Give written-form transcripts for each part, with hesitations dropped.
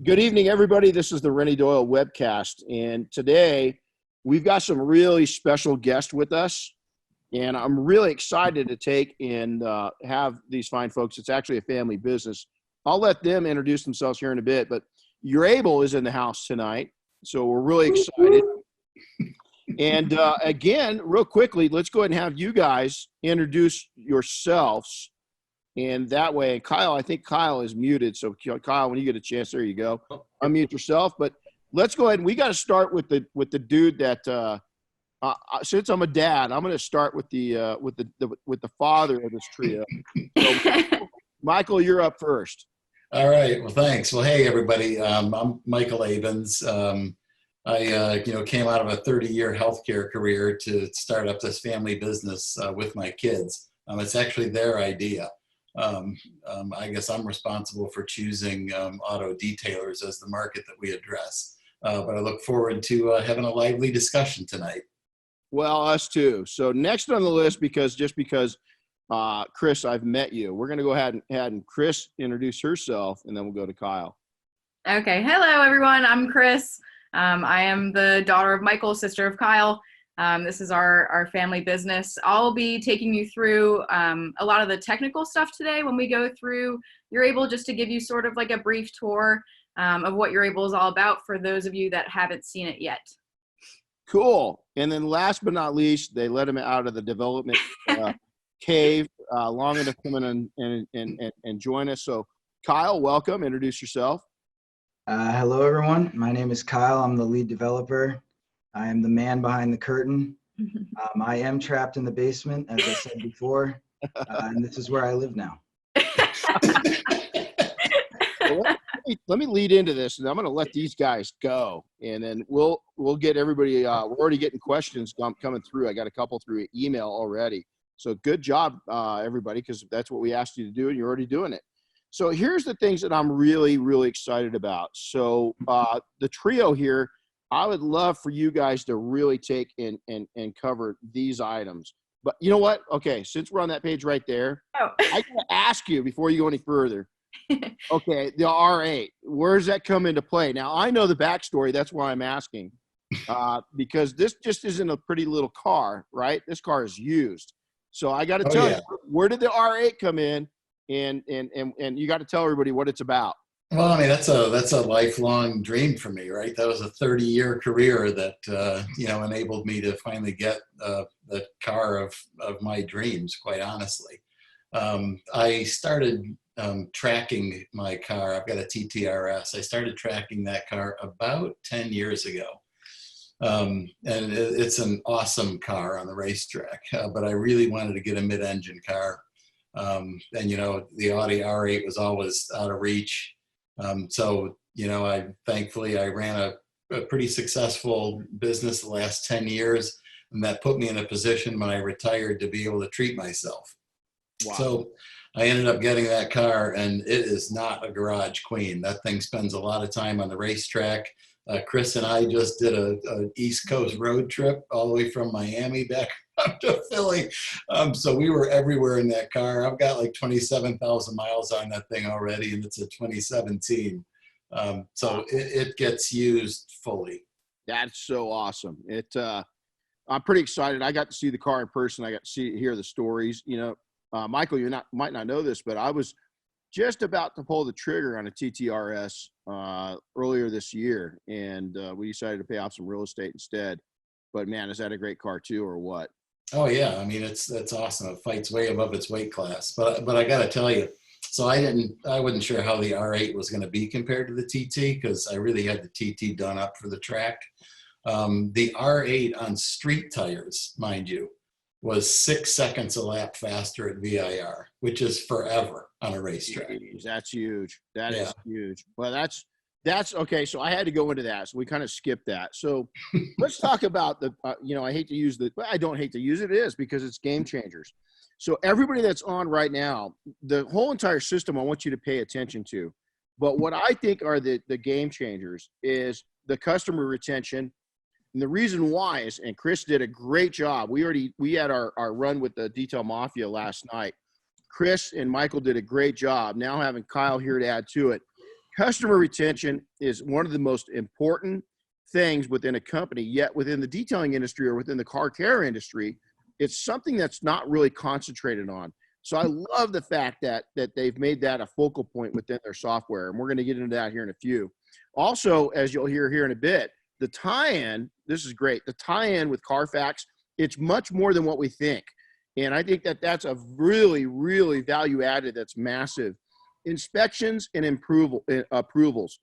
Good evening, everybody. This is the Renny Doyle Webcast, and today we've got some really special guests with us, and I'm really excited to take and have these fine folks. It's actually a family business. I'll let them introduce themselves here in a bit, but Urable is in the house tonight, so we're really excited. And again, real quickly, let's go ahead and have you guys introduce yourselves. And that way, Kyle, I think Kyle is muted. So Kyle, when you get a chance, there you go. Unmute yourself. But let's go ahead. And we got to start with the dude that since I'm a dad, I'm going to start with the father of this trio. So, Michael, you're up first. All right. Well, thanks. Well, hey everybody. I'm Michael Abens. I came out of a 30-year healthcare career to start up this family business with my kids. It's actually their idea. I guess I'm responsible for choosing auto detailers as the market that we address. But I look forward to having a lively discussion tonight. Well, us too. So next on the list, because Kris, I've met you. We're going to go ahead and Kris introduce herself, and then we'll go to Kyle. Okay. Hello, everyone. I'm Kris. I am the daughter of Michael, sister of Kyle. This is our family business. I'll be taking you through a lot of the technical stuff today when we go through Urable, just to give you sort of like a brief tour of what Urable is all about for those of you that haven't seen it yet. Cool. And then last but not least, they let him out of the development cave long enough to come in and join us. So Kyle, welcome. Introduce yourself. Hello, everyone. My name is Kyle. I'm the lead developer. I am the man behind the curtain. I am trapped in the basement, as I said before, and this is where I live now. Well, let me lead into this, and I'm going to let these guys go, and then we'll get everybody. We're already getting questions coming through. I got a couple through email already. So good job, everybody, because that's what we asked you to do, and you're already doing it. So here's the things that I'm really, really excited about. So the trio here, I would love for you guys to really take and cover these items. But you know what? Okay, since we're on that page right there, I got to ask you before you go any further. Okay, the R8, where does that come into play? Now, I know the backstory. That's why I'm asking. Because this just isn't a pretty little car, right? This car is used. So I got to tell you, where did the R8 come in? And you got to tell everybody what it's about. Well, I mean, that's a lifelong dream for me, right? That was a 30-year career that, enabled me to finally get the car of my dreams, quite honestly. I started tracking my car. I've got a TTRS. I started tracking that car about 10 years ago. And it's an awesome car on the racetrack, but I really wanted to get a mid-engine car. And, the Audi R8 was always out of reach. So I ran a pretty successful business the last 10 years, and that put me in a position when I retired to be able to treat myself. Wow. So I ended up getting that car, and it is not a garage queen. That thing spends a lot of time on the racetrack. Kris and I just did a East Coast road trip all the way from Miami back up to Philly. So we were everywhere in that car. I've got like 27,000 miles on that thing already, and it's a 2017. So it gets used fully. That's so awesome. I'm pretty excited. I got to see the car in person. I got to hear the stories. Michael, might not know this, but I was just about to pull the trigger on a TTRS earlier this year, and we decided to pay off some real estate instead. But man, is that a great car too, or what? Oh yeah, I mean that's awesome. It fights way above its weight class. But I got to tell you, so I wasn't sure how the R8 was going to be compared to the TT, because I really had the TT done up for the track. The R8 on street tires, mind you, was 6 seconds a lap faster at VIR, which is forever on a racetrack. Jeez, that's huge. That is huge. Well, that's okay. So I had to go into that. So we kind of skipped that. So let's talk about I don't hate to use it. It is, because it's game changers. So everybody that's on right now, the whole entire system, I want you to pay attention to. But what I think are the game changers is the customer retention. And the reason why is, and Kris did a great job. We had our run with the Detail Mafia last night. Kris and Michael did a great job. Now having Kyle here to add to it. Customer retention is one of the most important things within a company, yet within the detailing industry or within the car care industry, it's something that's not really concentrated on. So I love the fact that they've made that a focal point within their software, and we're going to get into that here in a few. Also, as you'll hear here in a bit, the tie-in, this is great, the tie-in with Carfax, it's much more than what we think. And I think that that's a really, really value added that's massive. Inspections and approvals.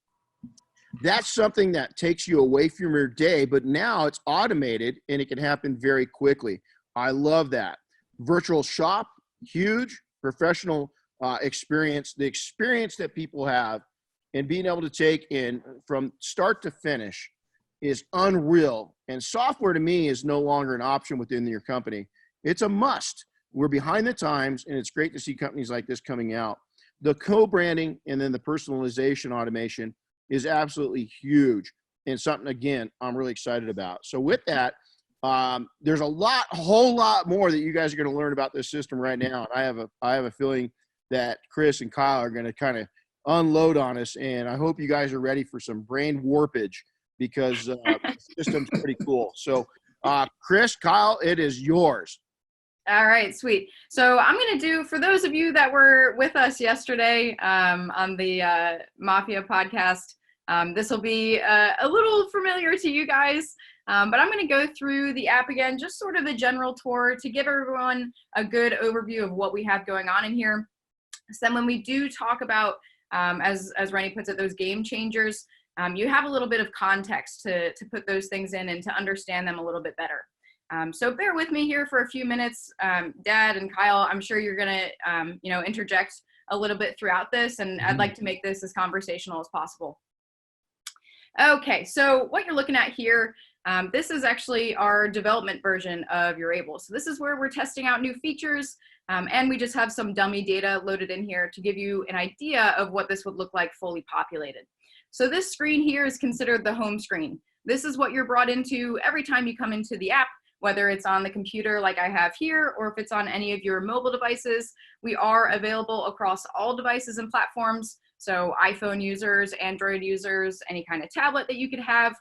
That's something that takes you away from your day, but now it's automated and it can happen very quickly. I love that. Virtual shop, huge. Professional experience, the experience that people have and being able to take in from start to finish is unreal. And software to me is no longer an option within your company. It's a must. We're behind the times, and it's great to see companies like this coming out. The co-branding and then the personalization automation is absolutely huge and something, again, I'm really excited about. So with that, there's a whole lot more that you guys are going to learn about this system right now. And I have a feeling that Kris and Kyle are going to kind of unload on us. And I hope you guys are ready for some brain warpage because the system's pretty cool. So Kris, Kyle, it is yours. All right, sweet. So I'm going to do, for those of you that were with us yesterday on the Mafia podcast, this will be a little familiar to you guys, but I'm going to go through the app again, just sort of the general tour to give everyone a good overview of what we have going on in here. So then when we do talk about, as Renny puts it, those game changers, you have a little bit of context to put those things in and to understand them a little bit better. So bear with me here for a few minutes. Dad and Kyle, I'm sure you're going to, interject a little bit throughout this, and I'd like to make this as conversational as possible. Okay, so what you're looking at here, this is actually our development version of Urable. So this is where we're testing out new features, and we just have some dummy data loaded in here to give you an idea of what this would look like fully populated. So this screen here is considered the home screen. This is what you're brought into every time you come into the app, whether it's on the computer like I have here, or if it's on any of your mobile devices. We are available across all devices and platforms. So iPhone users, Android users, any kind of tablet that you could have.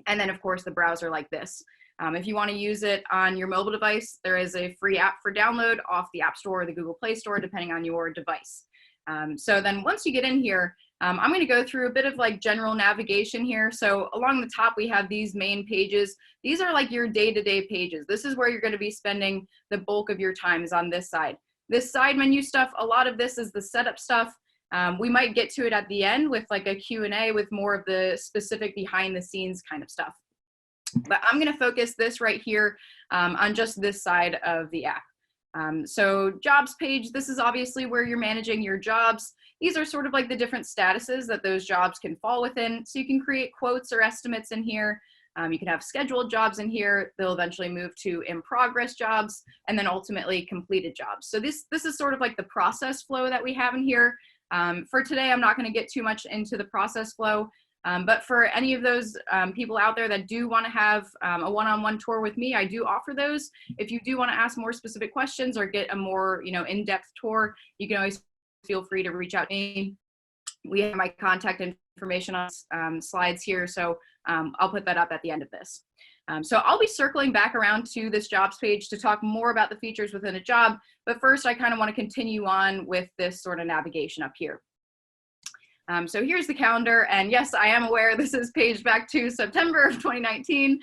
And then of course the browser like this. If you want to use it on your mobile device, there is a free app for download off the App Store or the Google Play Store, depending on your device. So then once you get in here, I'm going to go through a bit of like general navigation here. So along the top, we have these main pages. These are like your day-to-day pages. This is where you're going to be spending the bulk of your time is on this side. This side menu stuff, a lot of this is the setup stuff. We might get to it at the end with like a Q&A with more of the specific behind the scenes kind of stuff. But I'm going to focus this right here on just this side of the app. So jobs page, this is obviously where you're managing your jobs. These are sort of like the different statuses that those jobs can fall within. So you can create quotes or estimates in here. You can have scheduled jobs in here. They'll eventually move to in progress jobs and then ultimately completed jobs. So this is sort of like the process flow that we have in here. For today, I'm not going to get too much into the process flow. But for any of those people out there that do want to have a one-on-one tour with me, I do offer those. If you do want to ask more specific questions or get a more in-depth tour, you can always feel free to reach out to me. We have my contact information on slides here, so I'll put that up at the end of this. So I'll be circling back around to this jobs page to talk more about the features within a job, but first I kind of want to continue on with this sort of navigation up here. So here's the calendar, and yes, I am aware this is paged back to September of 2019.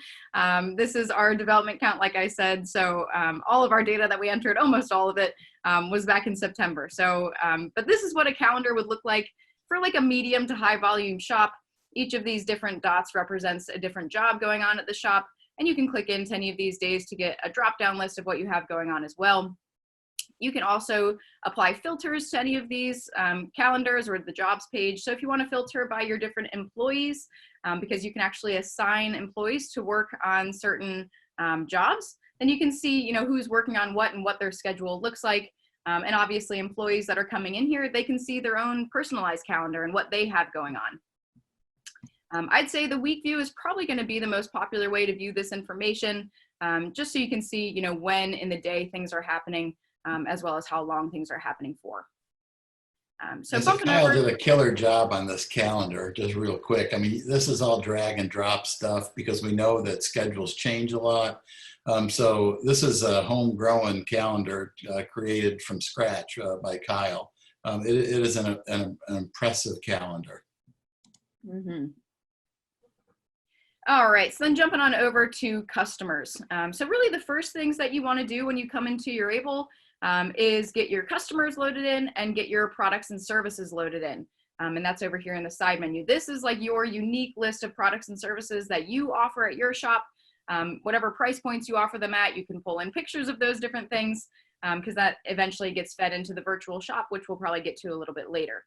This is our development count, like I said, so all of our data that we entered, almost all of it, was back in September. So, but this is what a calendar would look like for like a medium to high volume shop. Each of these different dots represents a different job going on at the shop, and you can click into any of these days to get a drop-down list of what you have going on as well. You can also apply filters to any of these calendars or the jobs page. So if you want to filter by your different employees, because you can actually assign employees to work on certain jobs, then you can see who's working on what and what their schedule looks like. And obviously employees that are coming in here, they can see their own personalized calendar and what they have going on. I'd say the week view is probably going to be the most popular way to view this information, just so you can see when in the day things are happening. As well as how long things are happening for. So And bumping Kyle over. did a killer job on this calendar, just real quick. I mean, this is all drag and drop stuff because we know that schedules change a lot. So this is a homegrown calendar created from scratch by Kyle. It is an impressive calendar. Mm-hmm. All right, so then jumping on over to customers. So really the first things that you want to do when you come into Urable is get your customers loaded in and get your products and services loaded in. And that's over here in the side menu. This is like your unique list of products and services that you offer at your shop. Whatever price points you offer them at, you can pull in pictures of those different things because that eventually gets fed into the virtual shop, which we'll probably get to a little bit later.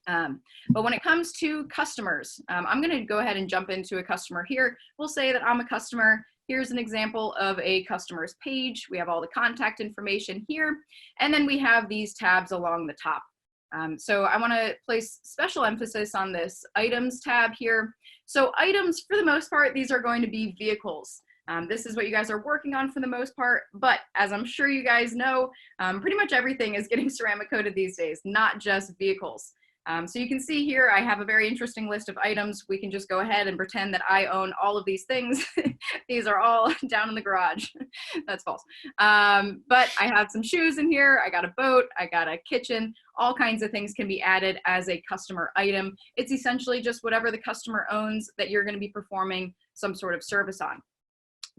But when it comes to customers, I'm going to go ahead and jump into a customer here. We'll say that I'm a customer. Here's an example of a customer's page. We have all the contact information here, and then we have these tabs along the top. So I want to place special emphasis on this items tab here. So items, for the most part, these are going to be vehicles. This is what you guys are working on for the most part, but as I'm sure you guys know, pretty much everything is getting ceramic coated these days, not just vehicles. So you can see here, I have a very interesting list of items. We can just go ahead and pretend that I own all of these things. These are all down in the garage. That's false. But I have some shoes in here. I got a boat. I got a kitchen. All kinds of things can be added as a customer item. It's essentially just whatever the customer owns that you're going to be performing some sort of service on.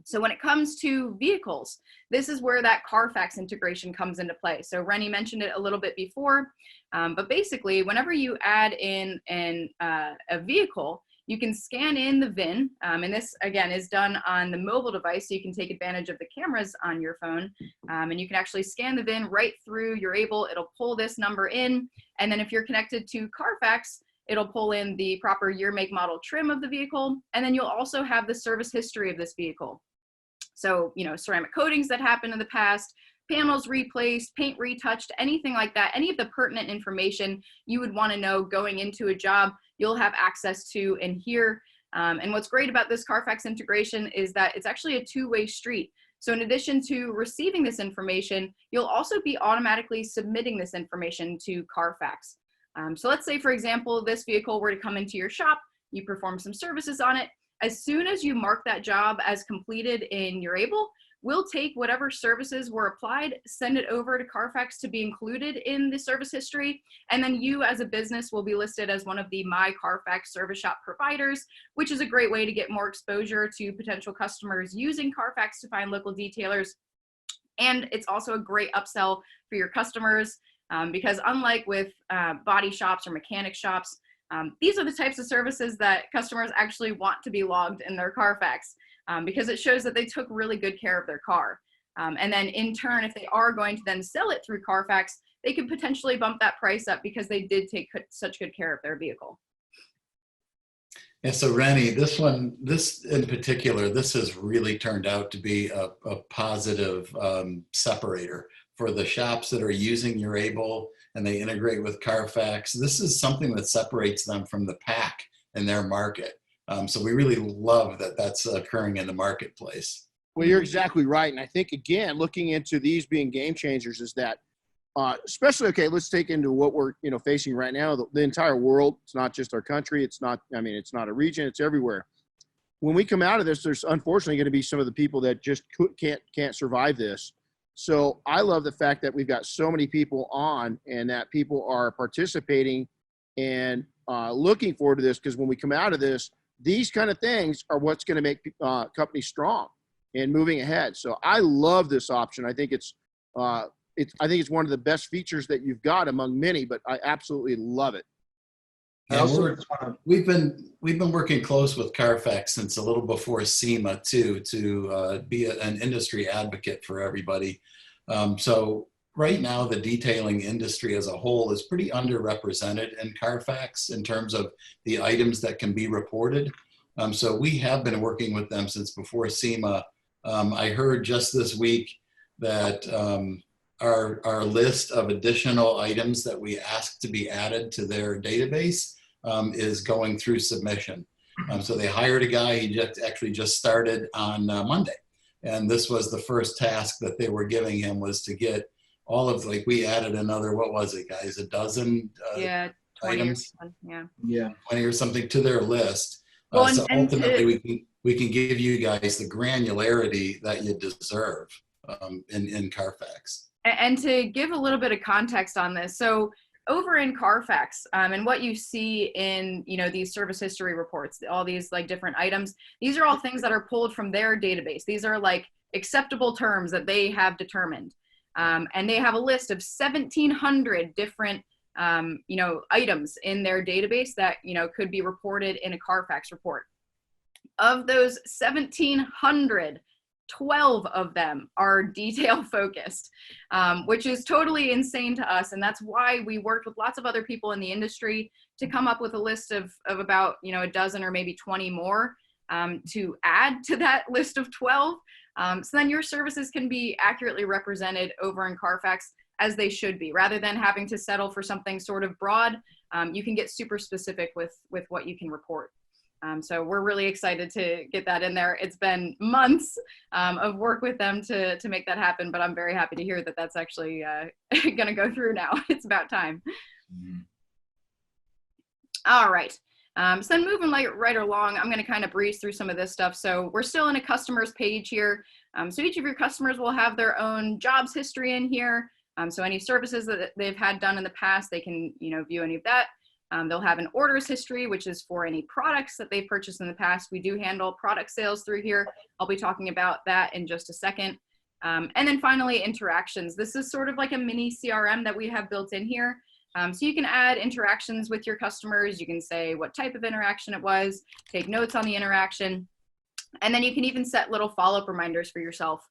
So when it comes to vehicles, this is where that Carfax integration comes into play. So Renny mentioned it a little bit before, but basically whenever you add in a vehicle, you can scan in the VIN, and this again is done on the mobile device, so you can take advantage of the cameras on your phone, and you can actually scan the VIN right through Urable. It'll pull this number in, and then if you're connected to Carfax, it'll pull in the proper year, make, model, trim of the vehicle, and then you'll also have the service history of this vehicle. So, you know, ceramic coatings that happened in the past, panels replaced, paint retouched, anything like that, any of the pertinent information you would want to know going into a job, you'll have access to in here. And what's great about this Carfax integration is that it's actually a two-way street. So in addition to receiving this information, you'll also be automatically submitting this information to Carfax. So let's say, for example, this vehicle were to come into your shop, you perform some services on it. As soon as you mark that job as completed in Urable, we'll take whatever services were applied, send it over to Carfax to be included in the service history, and then you as a business will be listed as one of the My Carfax service shop providers, which is a great way to get more exposure to potential customers using Carfax to find local detailers. And it's also a great upsell for your customers because unlike with body shops or mechanic shops, these are the types of services that customers actually want to be logged in their Carfax because it shows that they took really good care of their car. And then in turn, if they are going to then sell it through Carfax, they could potentially bump that price up because they did take such good care of their vehicle. Yeah, so Renny, this in particular, this has really turned out to be a positive separator for the shops that are using Urable and they integrate with Carfax. This is something that separates them from the pack in their market. So we really love that that's occurring in the marketplace. Well, you're exactly right. And I think, again, looking into these being game changers is that, especially, okay, let's take into what we're, facing right now, the entire world. It's not just our country. It's not, it's not a region. It's everywhere. When we come out of this, there's unfortunately going to be some of the people that just can't survive this. So I love the fact that we've got so many people on and that people are participating and looking forward to this, because when we come out of this, these kind of things are what's going to make companies strong and moving ahead. So I love this option. I think it's one of the best features that you've got among many, but I absolutely love it. We've been working close with Carfax since a little before SEMA too, to be an industry advocate for everybody. So right now, the detailing industry as a whole is pretty underrepresented in Carfax in terms of the items that can be reported. So we have been working with them since before SEMA. I heard just this week that our list of additional items that we asked to be added to their database is going through submission. So they hired a guy, he actually just started on Monday. And this was the first task that they were giving him, was to get all of, like, we added another, what was it, guys, a dozen Yeah, 20 items, or something, Yeah. 20 or something to their list. Well, So and ultimately, we can give you guys the granularity that you deserve in Carfax. And to give a little bit of context on this, so over in Carfax, and what you see in, you know, these service history reports, all these like different items, these are all things that are pulled from their database. These are like acceptable terms that they have determined. And they have a list of 1,700 different, you know, items in their database that, you know, could be reported in a Carfax report. Of those 1,700, 12 of them are detail focused, which is totally insane to us. And that's why we worked with lots of other people in the industry to come up with a list of about, you know, a dozen or maybe 20 more to add to that list of 12. So then your services can be accurately represented over in Carfax as they should be, rather than having to settle for something sort of broad. You can get super specific with what you can report. So we're really excited to get that in there. It's been months of work with them to make that happen, but I'm very happy to hear that that's actually going to go through now. It's about time. Mm-hmm. All right. So then moving right along, I'm going to kind of breeze through some of this stuff. So we're still in a customers page here. So each of your customers will have their own jobs history in here. So any services that they've had done in the past, they can, you know, view any of that. They'll have an orders history, which is for any products that they've purchased in the past. We do handle product sales through here. I'll be talking about that in just a second. And then finally, interactions. This is sort of like a mini CRM that we have built in here. So you can add interactions with your customers. You can say what type of interaction it was, take notes on the interaction, and then you can even set little follow-up reminders for yourself.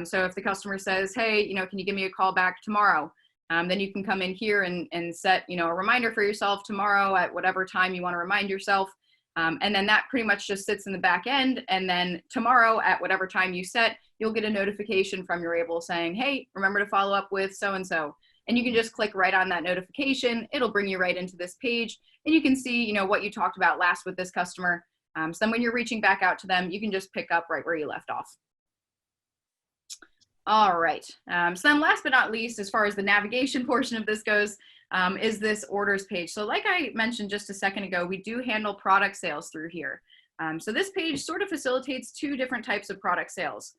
So if the customer says, hey, you know, can you give me a call back tomorrow? Then you can come in here and set, you know, a reminder for yourself tomorrow at whatever time you want to remind yourself. And then that pretty much just sits in the back end. And then tomorrow at whatever time you set, you'll get a notification from Urable saying, hey, remember to follow up with so-and-so. And you can just click right on that notification. It'll bring you right into this page. And you can see, you know, what you talked about last with this customer. So then when you're reaching back out to them, you can just pick up right where you left off. All right. So then last but not least, as far as the navigation portion of this goes, is this orders page. So like I mentioned just a second ago, we do handle product sales through here. So this page sort of facilitates two different types of product sales.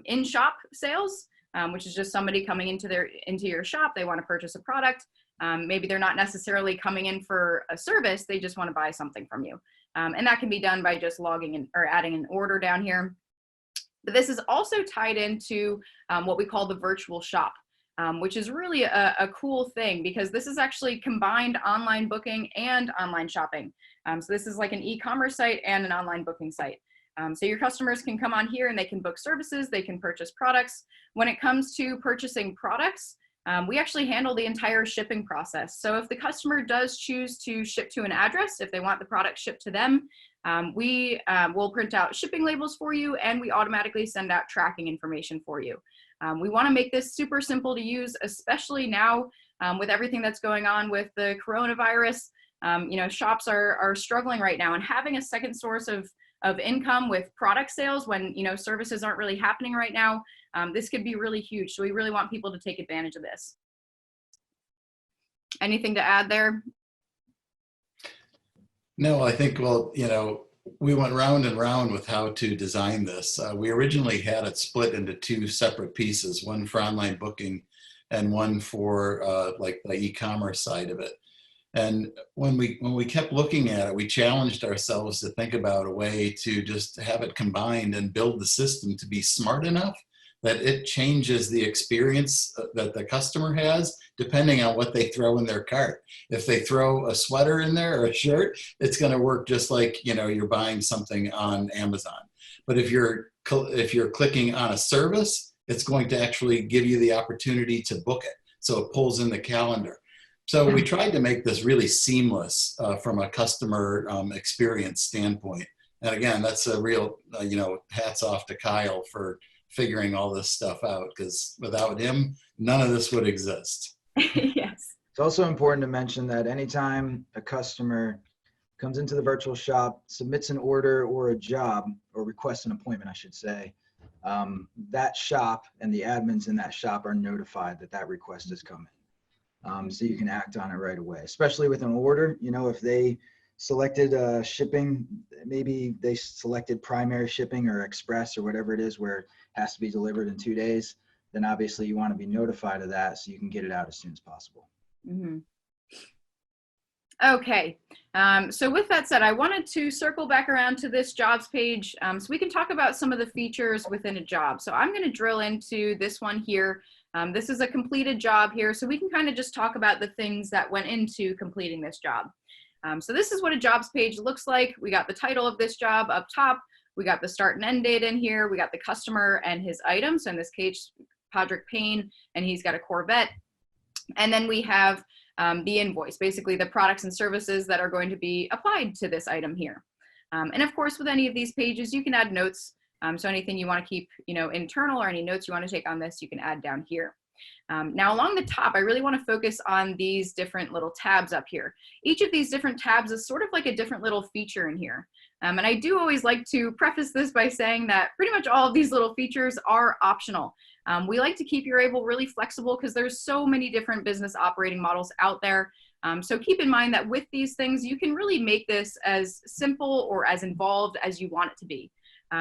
In-shop sales, which is just somebody coming into your shop. They want to purchase a product. Maybe they're not necessarily coming in for a service. They just want to buy something from you. And that can be done by just logging in or adding an order down here. But this is also tied into what we call the virtual shop, which is really a cool thing because this is actually combined online booking and online shopping. So this is like an e-commerce site and an online booking site. So your customers can come on here and they can book services, they can purchase products. When it comes to purchasing products, we actually handle the entire shipping process. So if the customer does choose to ship to an address, if they want the product shipped to them, we will print out shipping labels for you and we automatically send out tracking information for you. We want to make this super simple to use, especially now with everything that's going on with the coronavirus. You know, shops are struggling right now, and having a second source of income with product sales when, you know, services aren't really happening right now, this could be really huge. So we really want people to take advantage of this. Anything to add there? No, I think, well, you know, we went round and round with how to design this. We originally had it split into two separate pieces, one for online booking and one for like the e-commerce side of it. And when we kept looking at it, we challenged ourselves to think about a way to just have it combined and build the system to be smart enough that it changes the experience that the customer has depending on what they throw in their cart. If they throw a sweater in there or a shirt, it's going to work just like, you know, you're buying something on Amazon. But if you're clicking on a service, it's going to actually give you the opportunity to book it. So it pulls in the calendar. So we tried to make this really seamless from a customer experience standpoint. And again, that's a real, you know, hats off to Kyle for figuring all this stuff out, because without him, none of this would exist. Yes. It's also important to mention that anytime a customer comes into the virtual shop, submits an order or a job, or requests an appointment, I should say, that shop and the admins in that shop are notified that that request is coming. So you can act on it right away, especially with an order. You know, if they selected shipping, maybe they selected primary shipping or express or whatever it is where it has to be delivered in 2 days, then obviously you want to be notified of that so you can get it out as soon as possible. Mm-hmm. Okay, so with that said, I wanted to circle back around to this jobs page so we can talk about some of the features within a job. So I'm going to drill into this one here. This is a completed job here, so we can kind of just talk about the things that went into completing this job. So this is what a jobs page looks like. We got the title of this job up top. We got the start and end date in here. We got the customer and his item. So in this case, Podrick Payne, and he's got a Corvette. And then we have the invoice, basically the products and services that are going to be applied to this item here. And of course, with any of these pages, you can add notes. So anything you want to keep, you know, internal, or any notes you want to take on this, you can add down here. Now along the top, I really want to focus on these different little tabs up here. Each of these different tabs is sort of like a different little feature in here. And I do always like to preface this by saying that pretty much all of these little features are optional. We like to keep Urable really flexible because there's so many different business operating models out there. So keep in mind that with these things, you can really make this as simple or as involved as you want it to be.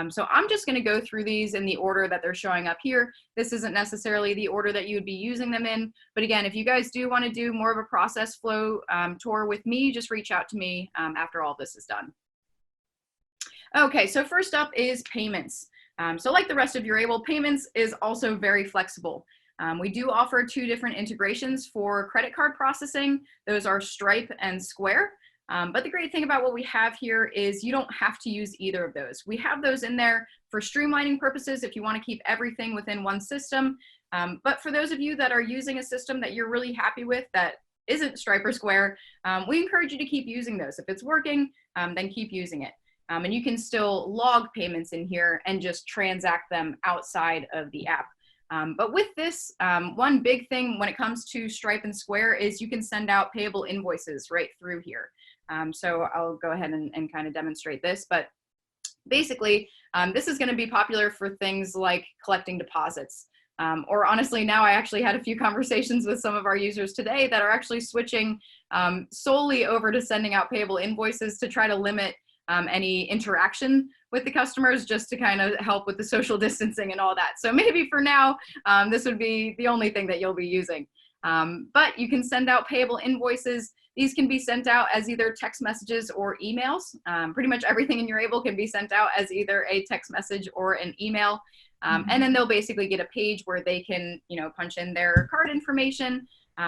So I'm just going to go through these in the order that they're showing up here. This isn't necessarily the order that you would be using them in. But again, if you guys do want to do more of a process flow tour with me, just reach out to me after all this is done. Okay, so first up is payments. So like the rest of Urable, payments is also very flexible. We do offer 2 different integrations for credit card processing. Those are Stripe and Square. But the great thing about what we have here is you don't have to use either of those. We have those in there for streamlining purposes if you want to keep everything within one system. But for those of you that are using a system that you're really happy with that isn't Stripe or Square, we encourage you to keep using those. If it's working, then keep using it. And you can still log payments in here and just transact them outside of the app. But with this, one big thing when it comes to Stripe and Square is you can send out payable invoices right through here. So I'll go ahead and kind of demonstrate this. But basically, this is going to be popular for things like collecting deposits. Or honestly, now I actually had a few conversations with some of our users today that are actually switching solely over to sending out payable invoices to try to limit any interaction with the customers, just to kind of help with the social distancing and all that. So maybe for now, this would be the only thing that you'll be using. But you can send out payable invoices. These can be sent out as either text messages or emails. Pretty much everything in Urable can be sent out as either a text message or an email. And then they'll basically get a page where they can, you know, punch in their card information.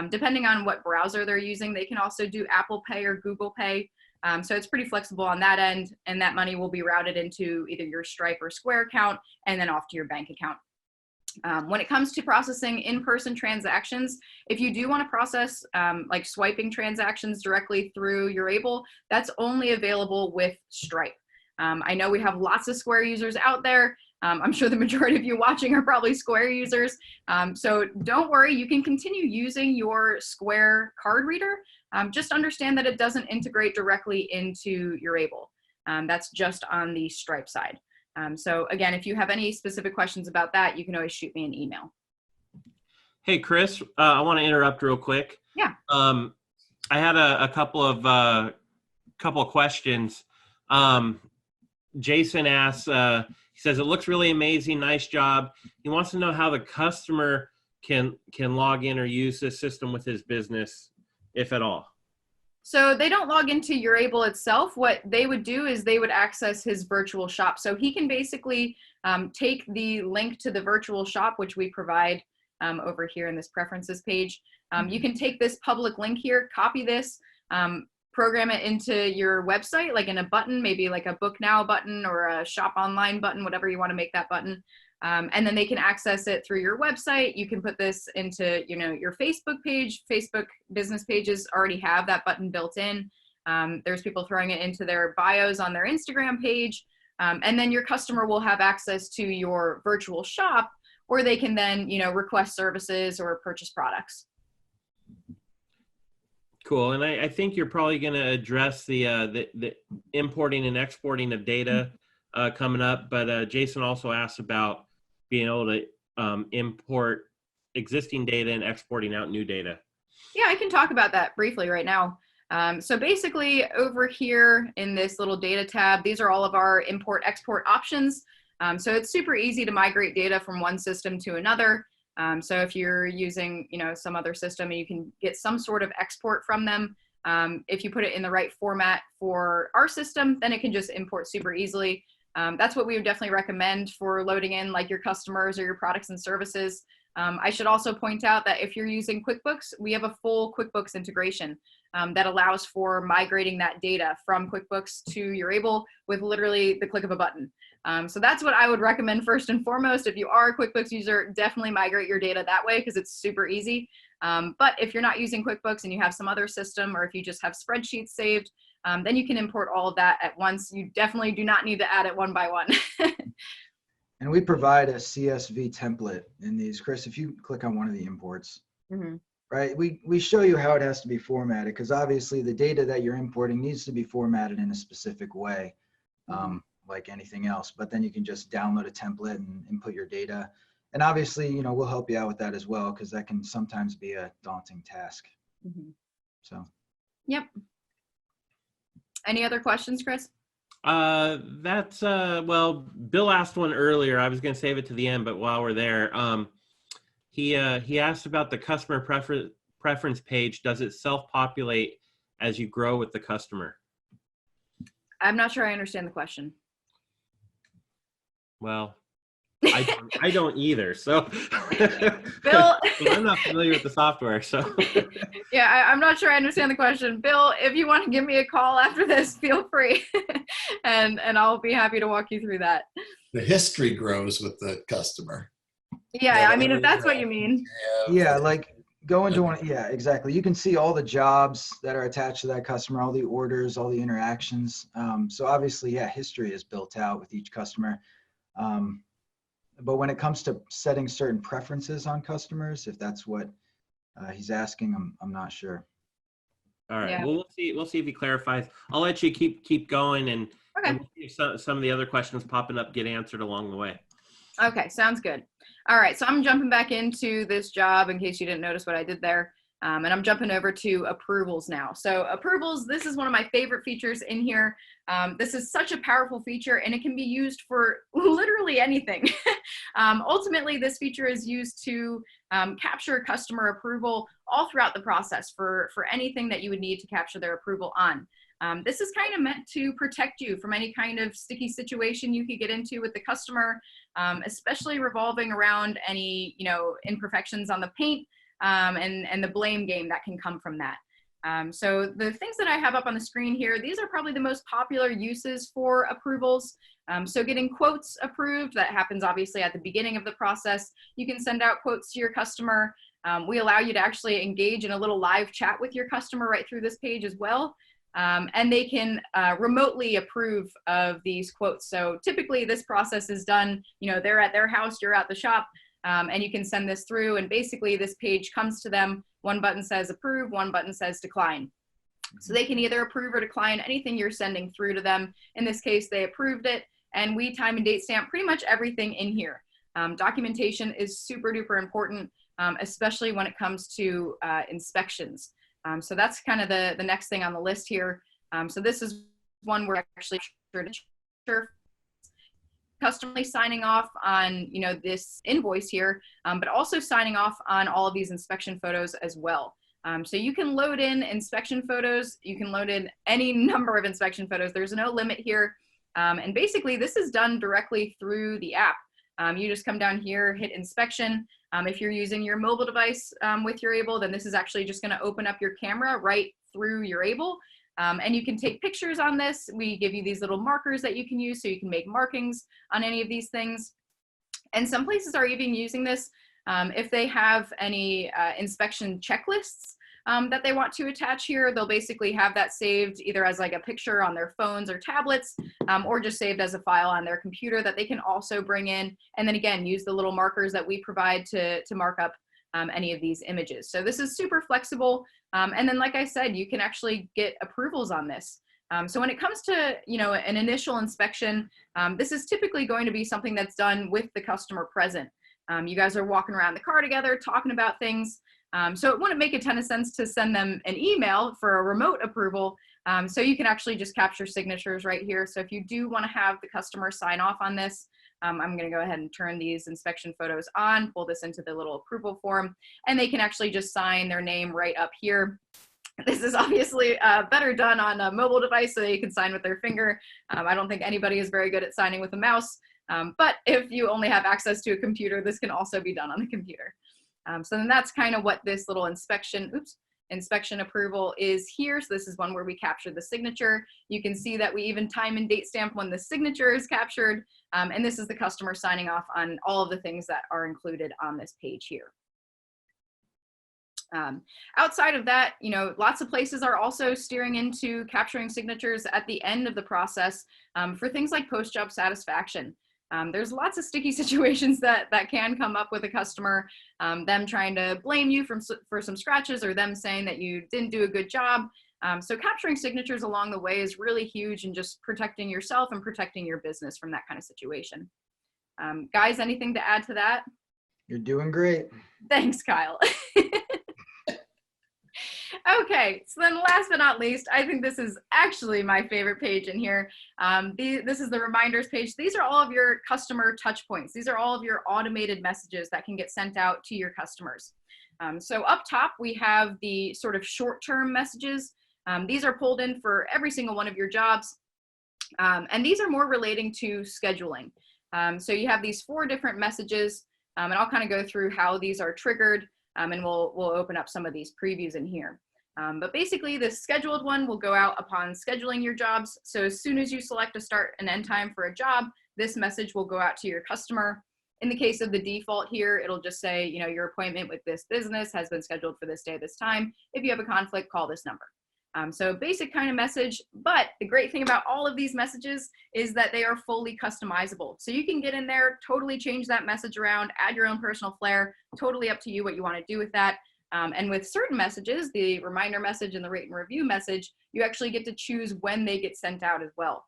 Depending on what browser they're using, they can also do Apple Pay or Google Pay. So it's pretty flexible on that end, and that money will be routed into either your Stripe or Square account and then off to your bank account. When it comes to processing in-person transactions, if you do want to process like swiping transactions directly through Urable, that's only available with Stripe. I know we have lots of Square users out there. I'm sure the majority of you watching are probably Square users. So don't worry, you can continue using your Square card reader. Just understand that it doesn't integrate directly into Urable. That's just on the Stripe side. So again, if you have any specific questions about that, you can always shoot me an email. Hey, Kris, I want to interrupt real quick. Yeah. I had a couple of questions. Jason asks, he says, it looks really amazing. Nice job. He wants to know how the customer can log in or use this system with his business, if at all. So they don't log into Urable itself. What they would do is they would access his virtual shop. So he can basically take the link to the virtual shop, which we provide over here in this preferences page. You can take this public link here, copy this, program it into your website, like in a button, maybe like a book now button or a shop online button, whatever you want to make that button. And then they can access it through your website. You can put this into, you know, your Facebook page. Facebook business pages already have that button built in. There's people throwing it into their bios on their Instagram page. And then your customer will have access to your virtual shop, where they can then, you know, request services or purchase products. Cool. And I think you're probably going to address the importing and exporting of data coming up. But Jason also asked about being able to import existing data and exporting out new data? Yeah, I can talk about that briefly right now. So basically over here in this little data tab, these are all of our import export options. So it's super easy to migrate data from one system to another. So if you're using, some other system, you can get some sort of export from them. If you put it in the right format for our system, then it can just import super easily. That's what we would definitely recommend for loading in like your customers or your products and services. I should also point out that if you're using QuickBooks, we have a full QuickBooks integration that allows for migrating that data from QuickBooks to Urable with literally the click of a button. So that's what I would recommend first and foremost. If you are a QuickBooks user, definitely migrate your data that way because it's super easy. But if you're not using QuickBooks and you have some other system, or if you just have spreadsheets saved, then you can import all of that at once. You definitely do not need to add it one by one. And we provide a CSV template in these. Kris, if you click on one of the imports, right, we show you how it has to be formatted, because obviously the data that you're importing needs to be formatted in a specific way, like anything else. But then you can just download a template and input your data. And obviously, we'll help you out with that as well, because that can sometimes be a daunting task. So. Yep. Any other questions, Kris? Well, Bill asked one earlier. I was going to save it to the end, but while we're there, he asked about the customer preference page. Does it self-populate as you grow with the customer? I'm not sure I understand the question. Well, I don't either. So Bill, I'm not familiar with the software. So yeah, I'm not sure I understand the question. Bill, if you want to give me a call after this, feel free, and I'll be happy to walk you through that. The history grows with the customer. Yeah, I mean, if that's what you mean. Yeah, like go into one. Yeah, exactly. You can see all the jobs that are attached to that customer, all the orders, all the interactions. So obviously, yeah, history is built out with each customer. But when it comes to setting certain preferences on customers, if that's what he's asking, I'm not sure. All right. Yeah. Well, we'll see if he clarifies. I'll let you keep going, and we'll see if some of the other questions popping up get answered along the way. Okay, sounds good. All right, so I'm jumping back into this job in case you didn't notice what I did there. And I'm jumping over to approvals now. So approvals, this is one of my favorite features in here. This is such a powerful feature, and it can be used for literally anything. Ultimately, this feature is used to capture customer approval all throughout the process for anything that you would need to capture their approval on. This is kind of meant to protect you from any kind of sticky situation you could get into with the customer, especially revolving around any imperfections on the paint. And the blame game that can come from that. So the things that I have up on the screen here, these are probably the most popular uses for approvals. So getting quotes approved, that happens obviously at the beginning of the process. You can send out quotes to your customer. We allow you to actually engage in a little live chat with your customer right through this page as well. And they can remotely approve of these quotes. So typically this process is done, they're at their house, you're at the shop. And you can send this through, and basically this page comes to them. One button says approve, one button says decline. So they can either approve or decline anything you're sending through to them. In this case, they approved it, and we time and date stamp pretty much everything in here. Documentation is super duper important, especially when it comes to inspections. So that's kind of the next thing on the list here. So this is one we're actually sure customly signing off on this invoice here, but also signing off on all of these inspection photos as well. So you can load in inspection photos, you can load in any number of inspection photos. There's no limit here. And basically this is done directly through the app. You just come down here, hit inspection. If you're using your mobile device with Urable, then this is actually just going to open up your camera right through Urable. And you can take pictures on this. We give you these little markers that you can use so you can make markings on any of these things. And some places are even using this if they have any inspection checklists that they want to attach here. They'll basically have that saved either as like a picture on their phones or tablets, or just saved as a file on their computer that they can also bring in. And then again, use the little markers that we provide to mark up any of these images. So this is super flexible. And then, like I said, you can actually get approvals on this. So when it comes to, an initial inspection, this is typically going to be something that's done with the customer present. You guys are walking around the car together, talking about things. So it wouldn't make a ton of sense to send them an email for a remote approval. So you can actually just capture signatures right here. So if you do want to have the customer sign off on this, I'm going to go ahead and turn these inspection photos on, pull this into the little approval form, and they can actually just sign their name right up here. This is obviously better done on a mobile device so that you can sign with their finger. I don't think anybody is very good at signing with a mouse, but if you only have access to a computer, this can also be done on the computer. So then that's kind of what this little inspection approval is here. So this is one where we capture the signature. You can see that we even time and date stamp when the signature is captured. And this is the customer signing off on all of the things that are included on this page here. Outside of that, lots of places are also steering into capturing signatures at the end of the process for things like post-job satisfaction. There's lots of sticky situations that can come up with a customer, them trying to blame you for some scratches or them saying that you didn't do a good job. So capturing signatures along the way is really huge in just protecting yourself and protecting your business from that kind of situation. Guys, anything to add to that? You're doing great. Thanks, Kyle. Okay, so then last but not least, I think this is actually my favorite page in here. This is the reminders page. These are all of your customer touch points. These are all of your automated messages that can get sent out to your customers. So up top, we have the sort of short-term messages. These are pulled in for every single one of your jobs. And these are more relating to scheduling. So you have these 4 different messages, and I'll kind of go through how these are triggered, and we'll open up some of these previews in here. But basically, the scheduled one will go out upon scheduling your jobs. So as soon as you select a start and end time for a job, this message will go out to your customer. In the case of the default here, it'll just say, your appointment with this business has been scheduled for this day, this time. If you have a conflict, call this number. So basic kind of message, but the great thing about all of these messages is that they are fully customizable. So you can get in there, totally change that message around, add your own personal flair, totally up to you what you want to do with that. And with certain messages, the reminder message and the rate and review message, you actually get to choose when they get sent out as well.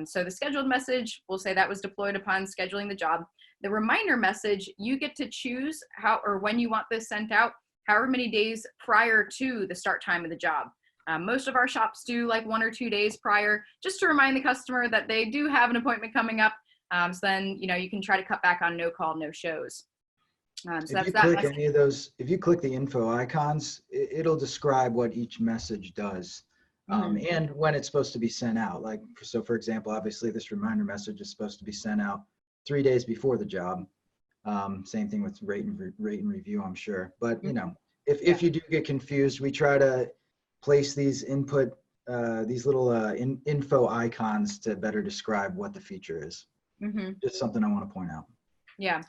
So the scheduled message, we'll say that was deployed upon scheduling the job. The reminder message, you get to choose how or when you want this sent out, however many days prior to the start time of the job. Most of our shops do like 1 or 2 days prior, just to remind the customer that they do have an appointment coming up. So then, you can try to cut back on no call, no shows. So if you click any of those, if you click the info icons, it'll describe what each message does and when it's supposed to be sent out. Like, so for example, obviously this reminder message is supposed to be sent out 3 days before the job. Same thing with rate and review, I'm sure. But, if you do get confused, we try to place these these little info icons to better describe what the feature is. Just something I want to point out. Yeah.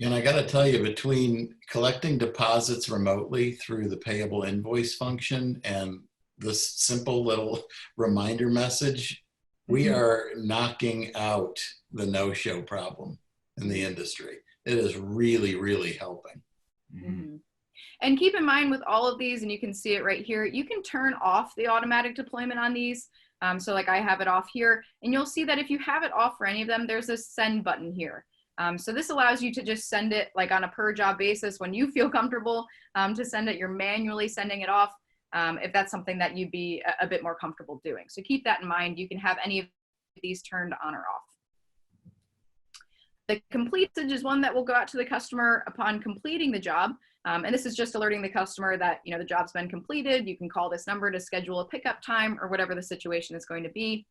And I got to tell you, between collecting deposits remotely through the payable invoice function and this simple little reminder message, we are knocking out the no-show problem in the industry. It is really, really helping. And keep in mind with all of these, and you can see it right here, you can turn off the automatic deployment on these. So like I have it off here, and you'll see that if you have it off for any of them, there's a send button here. So this allows you to just send it like on a per job basis when you feel comfortable to send it. You're manually sending it off if that's something that you'd be a bit more comfortable doing. So keep that in mind. You can have any of these turned on or off. The complete message is one that will go out to the customer upon completing the job. And this is just alerting the customer that, the job's been completed. You can call this number to schedule a pickup time or whatever the situation is going to be.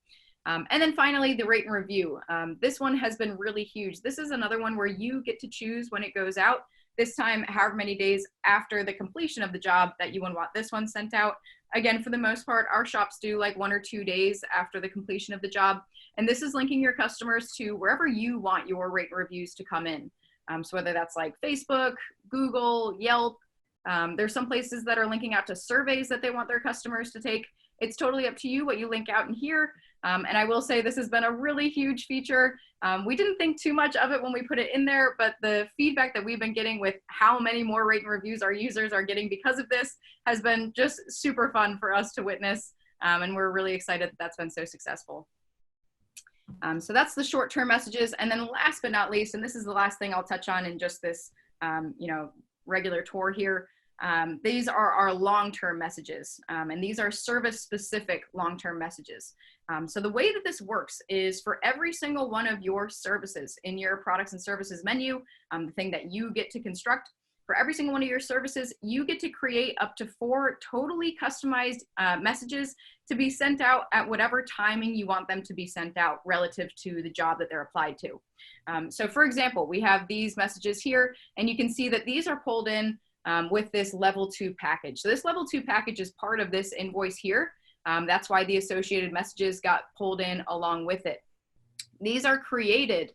And then finally, the rate and review. This one has been really huge. This is another one where you get to choose when it goes out. This time, however many days after the completion of the job that you would want this one sent out. Again, for the most part, our shops do like 1 or 2 days after the completion of the job. And this is linking your customers to wherever you want your rate and reviews to come in. So whether that's like Facebook, Google, Yelp, there's some places that are linking out to surveys that they want their customers to take. It's totally up to you what you link out in here. And I will say this has been a really huge feature. We didn't think too much of it when we put it in there, but the feedback that we've been getting with how many more rate and reviews our users are getting because of this has been just super fun for us to witness. And we're really excited that that's been so successful. So that's the short-term messages. And then last but not least, and this is the last thing I'll touch on in just this, regular tour here. These are our long-term messages, and these are service-specific long-term messages. So the way that this works is for every single one of your services in your products and services menu, the thing that you get to construct, for every single one of your services, you get to create up to 4 totally customized messages to be sent out at whatever timing you want them to be sent out relative to the job that they're applied to. So for example, we have these messages here, and you can see that these are pulled in with this level 2 package. So this level 2 package is part of this invoice here. That's why the associated messages got pulled in along with it. These are created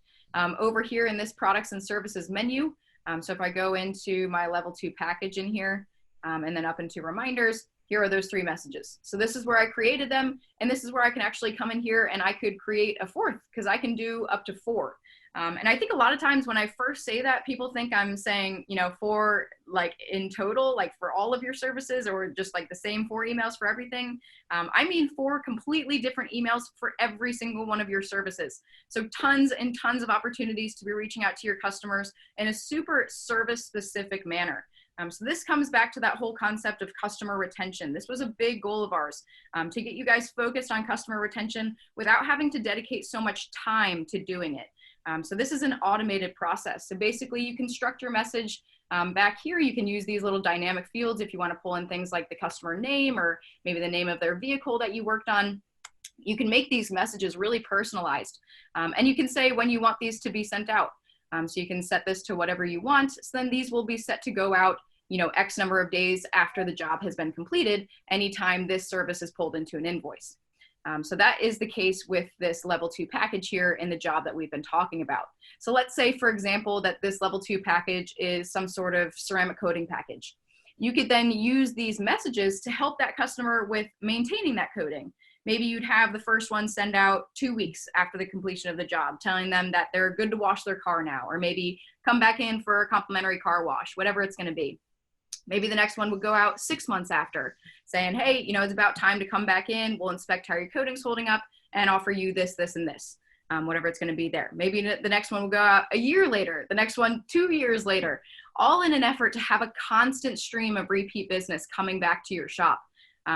over here in this products and services menu. So if I go into my level 2 package in here and then up into reminders, here are those 3 messages. So this is where I created them, and this is where I can actually come in here and I could create a 4th, because I can do up to 4. And I think a lot of times when I first say that, people think I'm saying, 4 like in total, like for all of your services, or just like the same 4 emails for everything. I mean 4 completely different emails for every single one of your services. So tons and tons of opportunities to be reaching out to your customers in a super service specific manner. So this comes back to that whole concept of customer retention. This was a big goal of ours, to get you guys focused on customer retention without having to dedicate so much time to doing it. So this is an automated process. So basically you construct your message. Back here, you can use these little dynamic fields if you want to pull in things like the customer name or maybe the name of their vehicle that you worked on. You can make these messages really personalized. And you can say when you want these to be sent out. So you can set this to whatever you want. So then these will be set to go out, X number of days after the job has been completed, anytime this service is pulled into an invoice. So that is the case with this level 2 package here in the job that we've been talking about. So let's say, for example, that this level 2 package is some sort of ceramic coating package. You could then use these messages to help that customer with maintaining that coating. Maybe you'd have the first one send out 2 weeks after the completion of the job, telling them that they're good to wash their car now, or maybe come back in for a complimentary car wash, whatever it's going to be. Maybe the next one would go out 6 months after, saying, hey, it's about time to come back in. We'll inspect how your coating's holding up and offer you this, this, and this, whatever it's going to be there. Maybe the next one will go out a year later, the next one 2 years later, all in an effort to have a constant stream of repeat business coming back to your shop.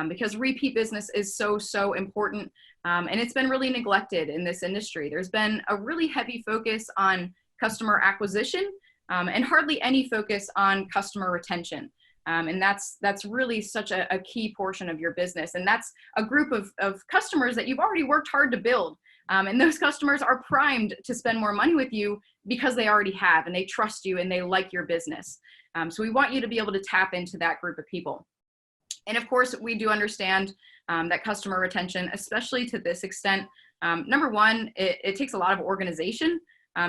Because repeat business is so important, and it's been really neglected in this industry. There's been a really heavy focus on customer acquisition and hardly any focus on customer retention. And that's really such a key portion of your business. And that's a group of customers that you've already worked hard to build. And those customers are primed to spend more money with you because they already have, and they trust you and they like your business. So we want you to be able to tap into that group of people. And of course, we do understand that customer retention, especially to this extent, number one, it takes a lot of organization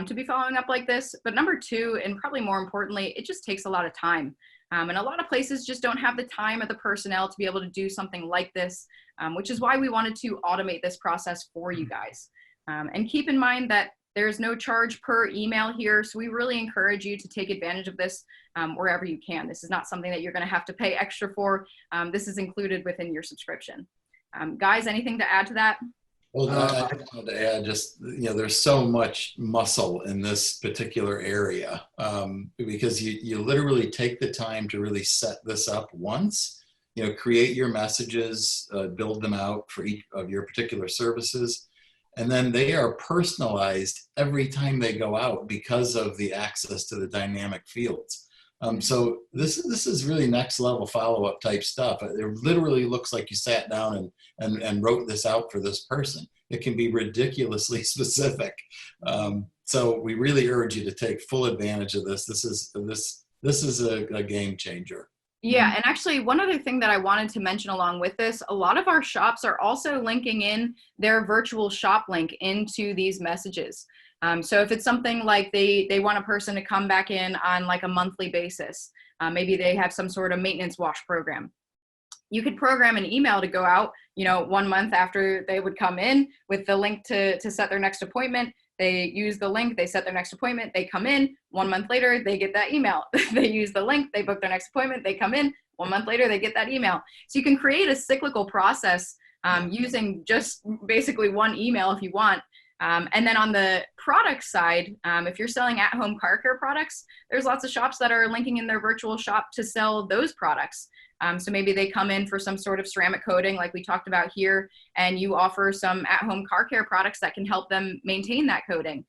to be following up like this. But number 2, and probably more importantly, it just takes a lot of time. And a lot of places just don't have the time or the personnel to be able to do something like this, which is why we wanted to automate this process for you guys. And keep in mind that there's no charge per email here, so we really encourage you to take advantage of this wherever you can. This is not something that you're going to have to pay extra for. This is included within your subscription. Guys, anything to add to that? Well, I just wanted to add, there's so much muscle in this particular area because you literally take the time to really set this up once, create your messages, build them out for each of your particular services. And then they are personalized every time they go out because of the access to the dynamic fields. So this is really next level follow-up type stuff. It literally looks like you sat down and wrote this out for this person. It can be ridiculously specific. So we really urge you to take full advantage of this. This is a game changer. Yeah, and actually one other thing that I wanted to mention along with this, a lot of our shops are also linking in their virtual shop link into these messages. So if it's something like they want a person to come back in on like a monthly basis, maybe they have some sort of maintenance wash program. You could program an email to go out, 1 month after they would come in with the link to set their next appointment. They use the link, they set their next appointment, they come in, 1 month later, they get that email. They use the link, they book their next appointment, they come in, 1 month later, they get that email. So you can create a cyclical process using just basically one email if you want. And then on the product side, if you're selling at-home car care products, there's lots of shops that are linking in their virtual shop to sell those products. So maybe they come in for some sort of ceramic coating like we talked about here, and you offer some at-home car care products that can help them maintain that coating.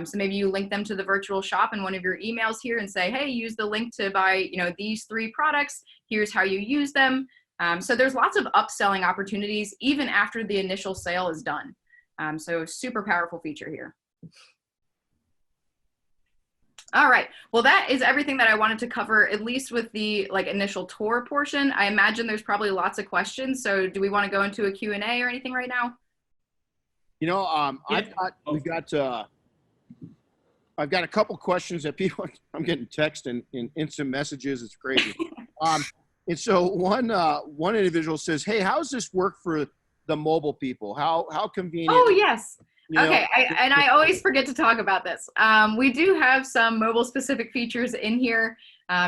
So maybe you link them to the virtual shop in one of your emails here and say, hey, use the link to buy, these 3 products. Here's how you use them. So there's lots of upselling opportunities even after the initial sale is done. So super powerful feature here. All right. Well, that is everything that I wanted to cover, at least with the initial tour portion. I imagine there's probably lots of questions. So do we want to go into a Q&A or anything right now? I've got a couple questions that people, I'm getting text and instant messages. It's crazy. And so one individual says, hey, how does this work for the mobile people? How convenient? Oh, yes. Okay, I always forget to talk about this. We do have some mobile specific features in here.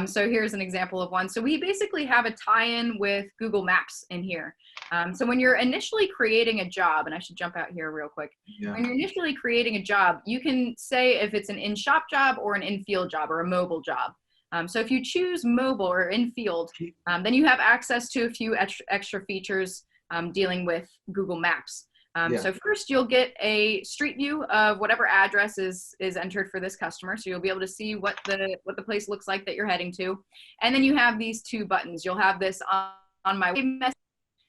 So here's an example of one. So we basically have a tie-in with Google Maps in here. So when you're initially creating a job, and I should jump out here real quick. Yeah. When you're initially creating a job, you can say if it's an in-shop job or an in-field job or a mobile job. So if you choose mobile or in-field, then you have access to a few extra features dealing with Google Maps. So first you'll get a street view of whatever address is entered for this customer. So you'll be able to see what the place looks like that you're heading to. And then you have these 2 buttons. You'll have this on my message.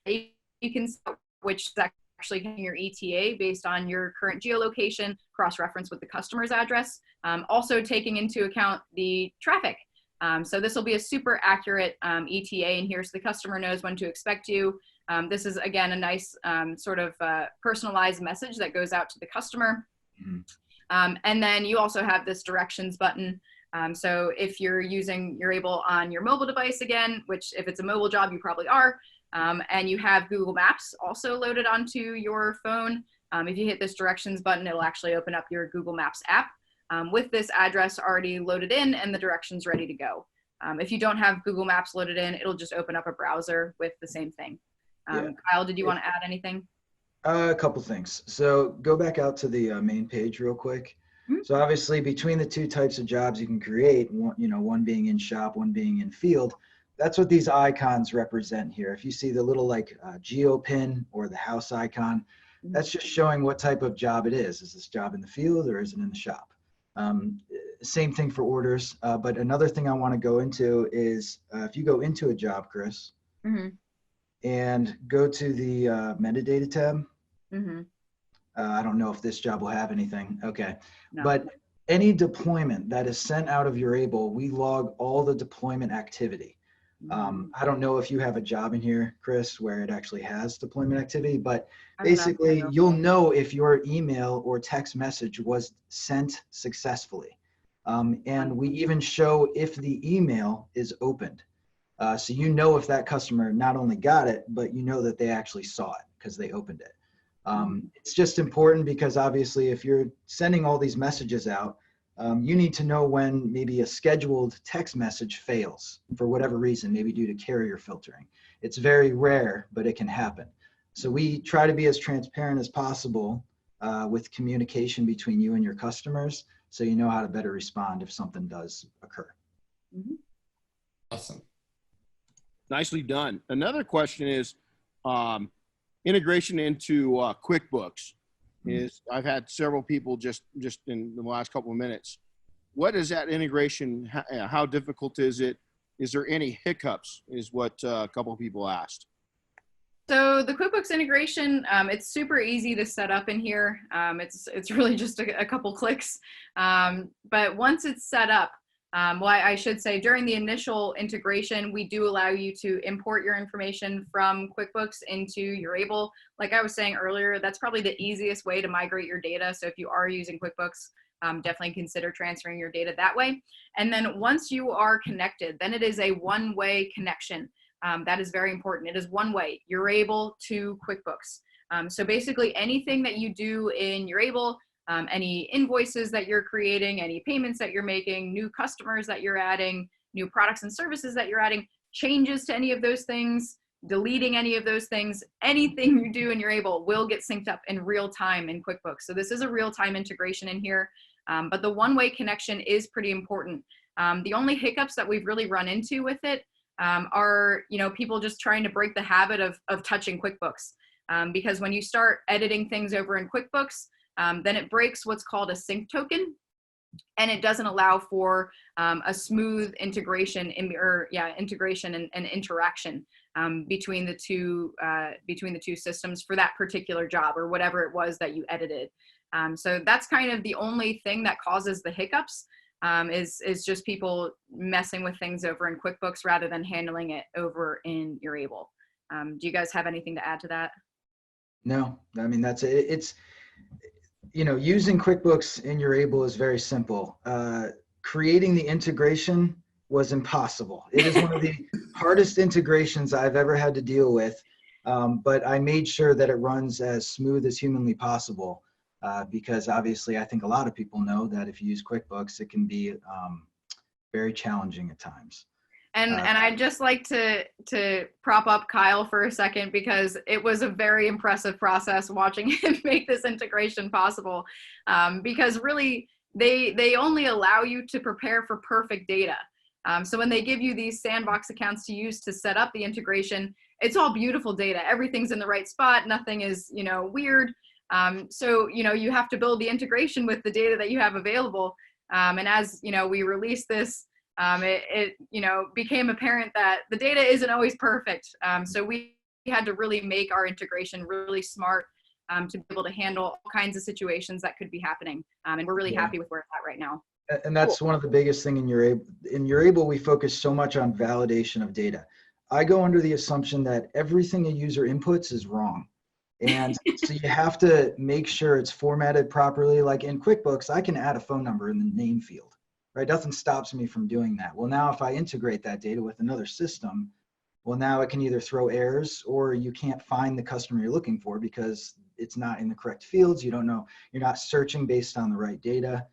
You can set which is actually your ETA based on your current geolocation, cross-reference with the customer's address. Also taking into account the traffic. So this will be a super accurate ETA in here so the customer knows when to expect you. This is, again, a nice sort of personalized message that goes out to the customer. And then you also have this directions button. So if you're using Urable on your mobile device again, which if it's a mobile job, you probably are, and you have Google Maps also loaded onto your phone, if you hit this directions button, it'll actually open up your Google Maps app with this address already loaded in and the directions ready to go. If you don't have Google Maps loaded in, it'll just open up a browser with the same thing. Kyle, did you want to add anything? A couple things. So go back out to the main page real quick. So obviously between the 2 types of jobs you can create, one being in shop, one being in field, that's what these icons represent here. If you see the little geo pin or the house icon, that's just showing what type of job it is. Is this job in the field or is it in the shop? Same thing for orders. But another thing I want to go into is if you go into a job, Kris, and go to the metadata tab. I don't know if this job will have anything. Okay. No. But any deployment that is sent out of Urable, we log all the deployment activity. I don't know if you have a job in here, Kris, where it actually has deployment activity, but basically you'll know if your email or text message was sent successfully. And we even show if the email is opened. So you know if that customer not only got it, but you know that they actually saw it because they opened it. It's just important because obviously if you're sending all these messages out, you need to know when maybe a scheduled text message fails for whatever reason, maybe due to carrier filtering. It's very rare, but it can happen. So we try to be as transparent as possible with communication between you and your customers so you know how to better respond if something does occur. Awesome. Nicely done. Another question is integration into QuickBooks. I've had several people just in the last couple of minutes. What is that integration? How difficult is it? Is there any hiccups? Is what a couple of people asked. So the QuickBooks integration, it's super easy to set up in here. It's really just a couple clicks. But once it's set up, well, I should say during the initial integration, we do allow you to import your information from QuickBooks into Urable. Like I was saying earlier, that's probably the easiest way to migrate your data. So if you are using QuickBooks, definitely consider transferring your data that way. And then once you are connected, then it is a one-way connection. That is very important. It is one way, Urable to QuickBooks. So basically anything that you do in Urable, any invoices that you're creating, any payments that you're making, new customers that you're adding, new products and services that you're adding, changes to any of those things, deleting any of those things, anything you do in Urable will get synced up in real time in QuickBooks. So this is a real-time integration in here, but the one-way connection is pretty important. The only hiccups that we've really run into with it are, people just trying to break the habit of touching QuickBooks. Because when you start editing things over in QuickBooks, then it breaks what's called a sync token, and it doesn't allow for a smooth integration integration and interaction between the two systems for that particular job or whatever it was that you edited. So that's kind of the only thing that causes the hiccups, is just people messing with things over in QuickBooks rather than handling it over in Urable. Do you guys have anything to add to that? No, I mean, that's it. It's, using QuickBooks in Urable is very simple. Creating the integration was impossible. It is one of the hardest integrations I've ever had to deal with, but I made sure that it runs as smooth as humanly possible, because obviously I think a lot of people know that if you use QuickBooks, it can be very challenging at times. And I'd just like to prop up Kyle for a second, because it was a very impressive process watching him make this integration possible. Because really, they only allow you to prepare for perfect data. So when they give you these sandbox accounts to use to set up the integration, it's all beautiful data. Everything's in the right spot. Nothing is, weird. So, you have to build the integration with the data that you have available. And as, we released this, it became apparent that the data isn't always perfect. So we had to really make our integration really smart to be able to handle all kinds of situations that could be happening. And we're really happy with where it's at right now. And that's one of the biggest thing in Urable. In Urable, we focus so much on validation of data. I go under the assumption that everything a user inputs is wrong. And so you have to make sure it's formatted properly. Like in QuickBooks, I can add a phone number in the name field. Right? Nothing stops me from doing that. Well, now if I integrate that data with another system, well, now it can either throw errors, or you can't find the customer you're looking for because it's not in the correct fields. You don't know, you're not searching based on the right data.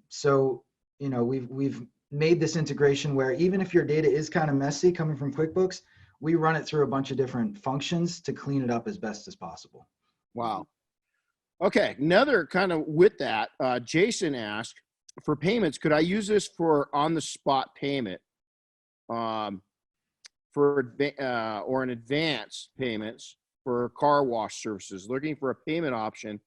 So, we've made this integration where even if your data is kind of messy coming from QuickBooks, we run it through a bunch of different functions to clean it up as best as possible. Wow. Okay. Another kind of with that, Jason asked, for payments, could I use this for on-the-spot payment, or an advance payments for car wash services? Looking for a payment option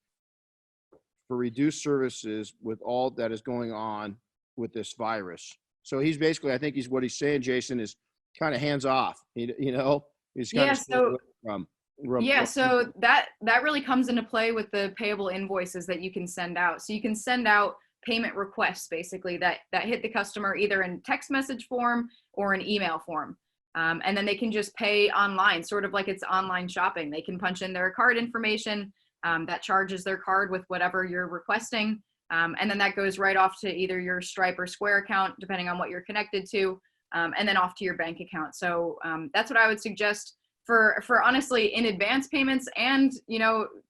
for reduced services with all that is going on with this virus. So he's basically, I think what he's saying, Jason, is kind of hands off. He's kind of so that really comes into play with the payable invoices that you can send out. So you can send out payment requests basically that hit the customer either in text message form or an email form. And then they can just pay online, sort of like it's online shopping. They can punch in their card information that charges their card with whatever you're requesting. And then that goes right off to either your Stripe or Square account, depending on what you're connected to, and then off to your bank account. So that's what I would suggest for honestly in advance payments and,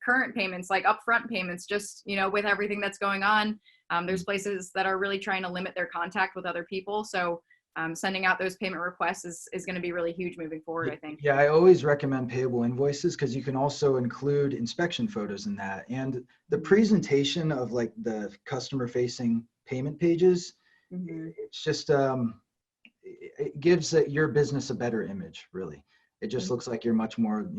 current payments, like upfront payments, just, with everything that's going on. There's places that are really trying to limit their contact with other people. So sending out those payment requests is going to be really huge moving forward, I think. Yeah, I always recommend payable invoices because you can also include inspection photos in that. And the presentation of like the customer facing payment pages, it's just, it gives your business a better image, really. It just looks like you're much more,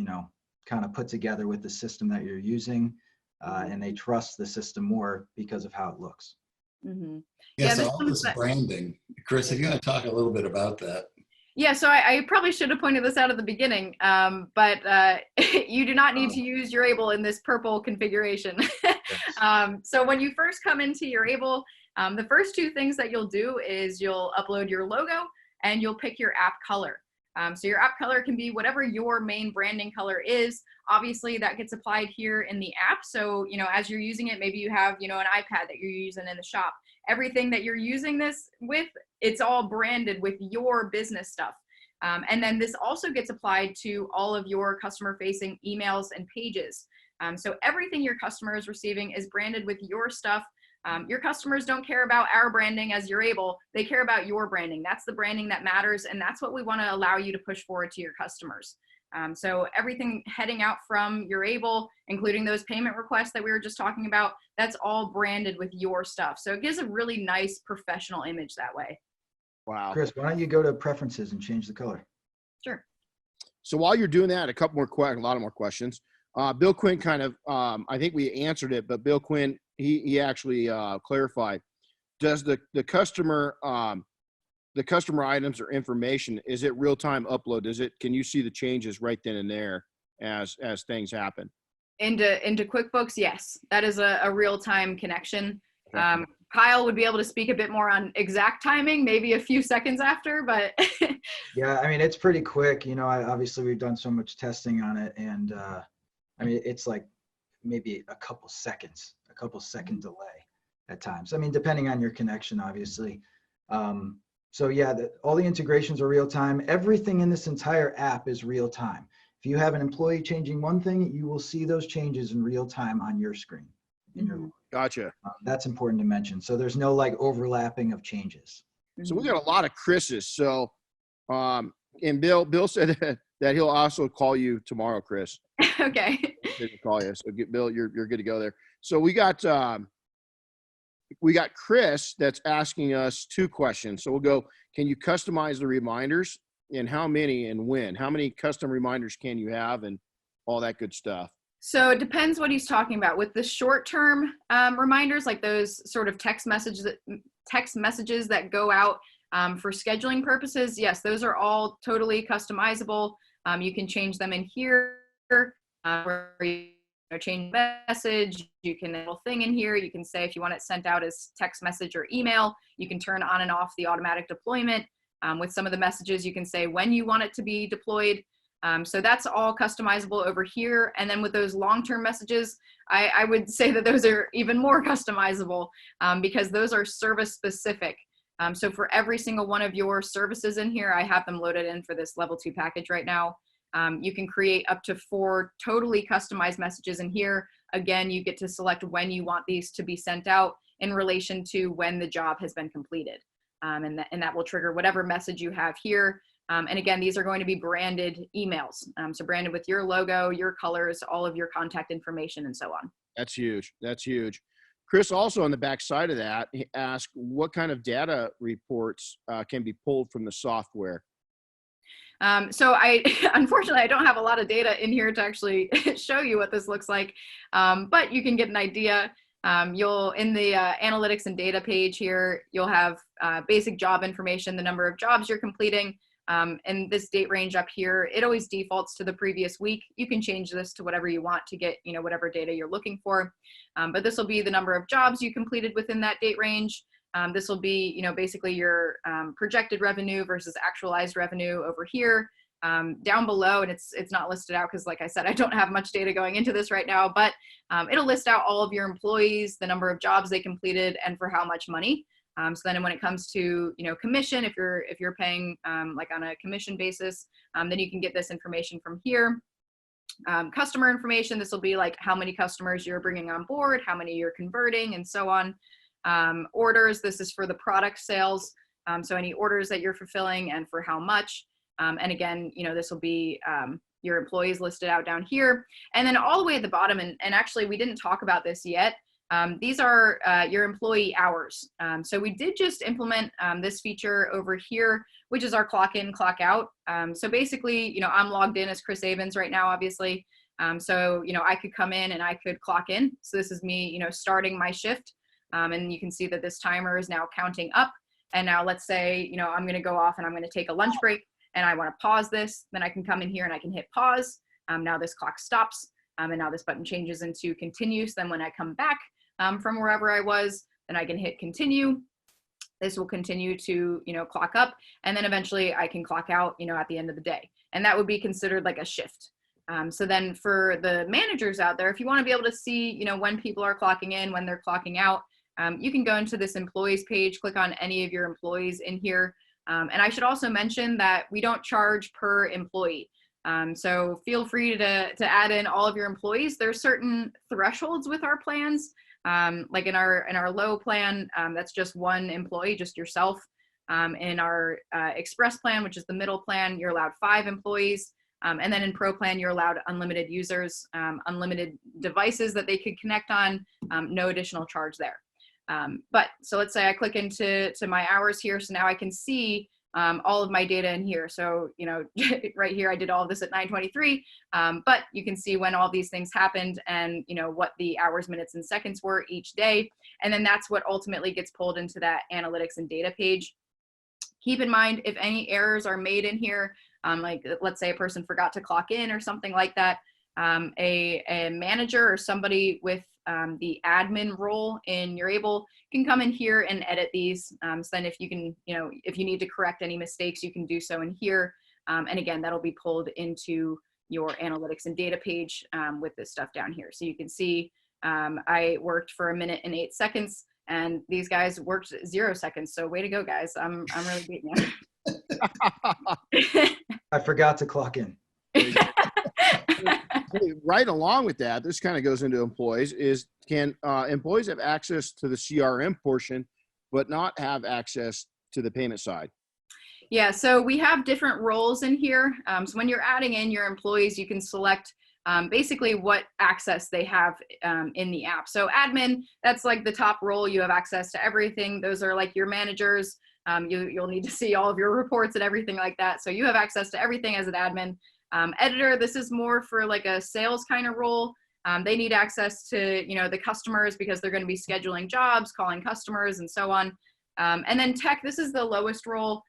kind of put together with the system that you're using. And they trust the system more because of how it looks. Yeah, so all this branding. Kris, if you want to talk a little bit about that. Yeah, so I probably should have pointed this out at the beginning, but you do not need to use Urable in this purple configuration. So when you first come into Urable, the first two things that you'll do is you'll upload your logo and you'll pick your app color. So your app color can be whatever your main branding color is. Obviously that gets applied here in the app. So, as you're using it, maybe you have, an iPad that you're using in the shop. Everything that you're using this with, it's all branded with your business stuff. And then this also gets applied to all of your customer facing emails and pages. So everything your customer is receiving is branded with your stuff. Your customers don't care about our branding as Urable. They care about your branding. That's the branding that matters, and that's what we want to allow you to push forward to your customers. So everything heading out from Urable, including those payment requests that we were just talking about, that's all branded with your stuff. So it gives a really nice professional image that way. Wow. Chris, why don't you go to preferences and change the color? Sure. So while you're doing that, a lot of more questions. Bill Quinn kind of, I think we answered it, but Bill Quinn, he actually clarified, does the customer items or information, is it real-time upload? Can you see the changes right then and there as things happen? Into QuickBooks, yes, that is a real-time connection. Kyle would be able to speak a bit more on exact timing, maybe a few seconds after, but yeah, I mean, it's pretty quick. You know, obviously we've done so much testing on it, and I mean, it's like maybe a couple second delay at times. I mean, depending on your connection, obviously. So yeah, all the integrations are real time. Everything in this entire app is real time. If you have an employee changing one thing, you will see those changes in real time on your screen. Gotcha. That's important to mention. So there's no like overlapping of changes. So we got a lot of Chris's. So, and Bill said that he'll also call you tomorrow, Kris. Okay. He'll call you. So Bill, you're good to go there. So we got Kris that's asking us 2 questions. So we'll go, can you customize the reminders, and how many and when? How many custom reminders can you have, and all that good stuff? So it depends what he's talking about. With the short-term reminders, like those sort of text messages that go out for scheduling purposes, yes, those are all totally customizable. You can change them in here, where you change message. You can have a little thing in here. You can say if you want it sent out as text message or email. You can turn on and off the automatic deployment. With some of the messages, you can say when you want it to be deployed. So that's all customizable over here. And then with those long-term messages, I would say that those are even more customizable because those are service specific. So for every single one of your services in here, I have them loaded in for this level 2 package right now. You can create up to 4 totally customized messages in here. Again, you get to select when you want these to be sent out in relation to when the job has been completed. And that will trigger whatever message you have here. And again, these are going to be branded emails. So branded with your logo, your colors, all of your contact information, and so on. That's huge. That's huge. Kris, also on the back side of that, he asked what kind of data reports can be pulled from the software. So unfortunately, I don't have a lot of data in here to actually show you what this looks like, but you can get an idea. You'll, in the analytics and data page here, you'll have basic job information, the number of jobs you're completing, and this date range up here. It always defaults to the previous week. You can change this to whatever you want to get, whatever data you're looking for. But this will be the number of jobs you completed within that date range. This will be, basically your projected revenue versus actualized revenue over here. Down below, and it's not listed out because, like I said, I don't have much data going into this right now, but it'll list out all of your employees, the number of jobs they completed, and for how much money. So then when it comes to, commission, if you're paying like on a commission basis, then you can get this information from here. Customer information, this will be like how many customers you're bringing on board, how many you're converting, and so on. Orders, this is for the product sales. So any orders that you're fulfilling and for how much. And again, this will be your employees listed out down here. And then all the way at the bottom, and actually we didn't talk about this yet, these are your employee hours. So we did just implement this feature over here, which is our clock in, clock out. So basically, I'm logged in as Kris Avens right now, obviously. So, I could come in and I could clock in. So this is me, starting my shift. And you can see that this timer is now counting up. And now let's say, I'm going to go off and I'm going to take a lunch break and I want to pause this. Then I can come in here and I can hit pause. Now this clock stops. And now this button changes into continue. So then when I come back from wherever I was, then I can hit continue. This will continue to, clock up. And then eventually I can clock out, at the end of the day. And that would be considered like a shift. So then for the managers out there, if you want to be able to see, when people are clocking in, when they're clocking out, you can go into this employees page, click on any of your employees in here. And I should also mention that we don't charge per employee. So feel free to add in all of your employees. There's certain thresholds with our plans. Like in our low plan, that's just one employee, just yourself. In our express plan, which is the middle plan, you're allowed 5 employees. And then in pro plan, you're allowed unlimited users, unlimited devices that they could connect on, no additional charge there. But so let's say I click into my hours here. So now I can see all of my data in here. So, you know, right here, I did all of this at 9:23, but you can see when all these things happened and, you know, what the hours, minutes, and seconds were each day. And then that's what ultimately gets pulled into that analytics and data page. Keep in mind, if any errors are made in here, like let's say a person forgot to clock in or something like that, a manager or somebody with the admin role in Urable can come in here and edit these. So then if you can, you know, if you need to correct any mistakes, you can do so in here. And again, that'll be pulled into your analytics and data page with this stuff down here. So you can see I worked for 1 minute and 8 seconds. And these guys worked 0 seconds. So way to go, guys. I'm really beating you. I forgot to clock in. Right along with that, this kind of goes into employees, is can employees have access to the CRM portion, but not have access to the payment side? Yeah, so we have different roles in here. So when you're adding in your employees, you can select basically what access they have in the app. So admin, that's like the top role. You have access to everything. Those are like your managers. You'll need to see all of your reports and everything like that. So you have access to everything as an admin. Editor, this is more for like a sales kind of role. They need access to, you know, the customers because they're going to be scheduling jobs, calling customers, and so on. And then tech, this is the lowest role.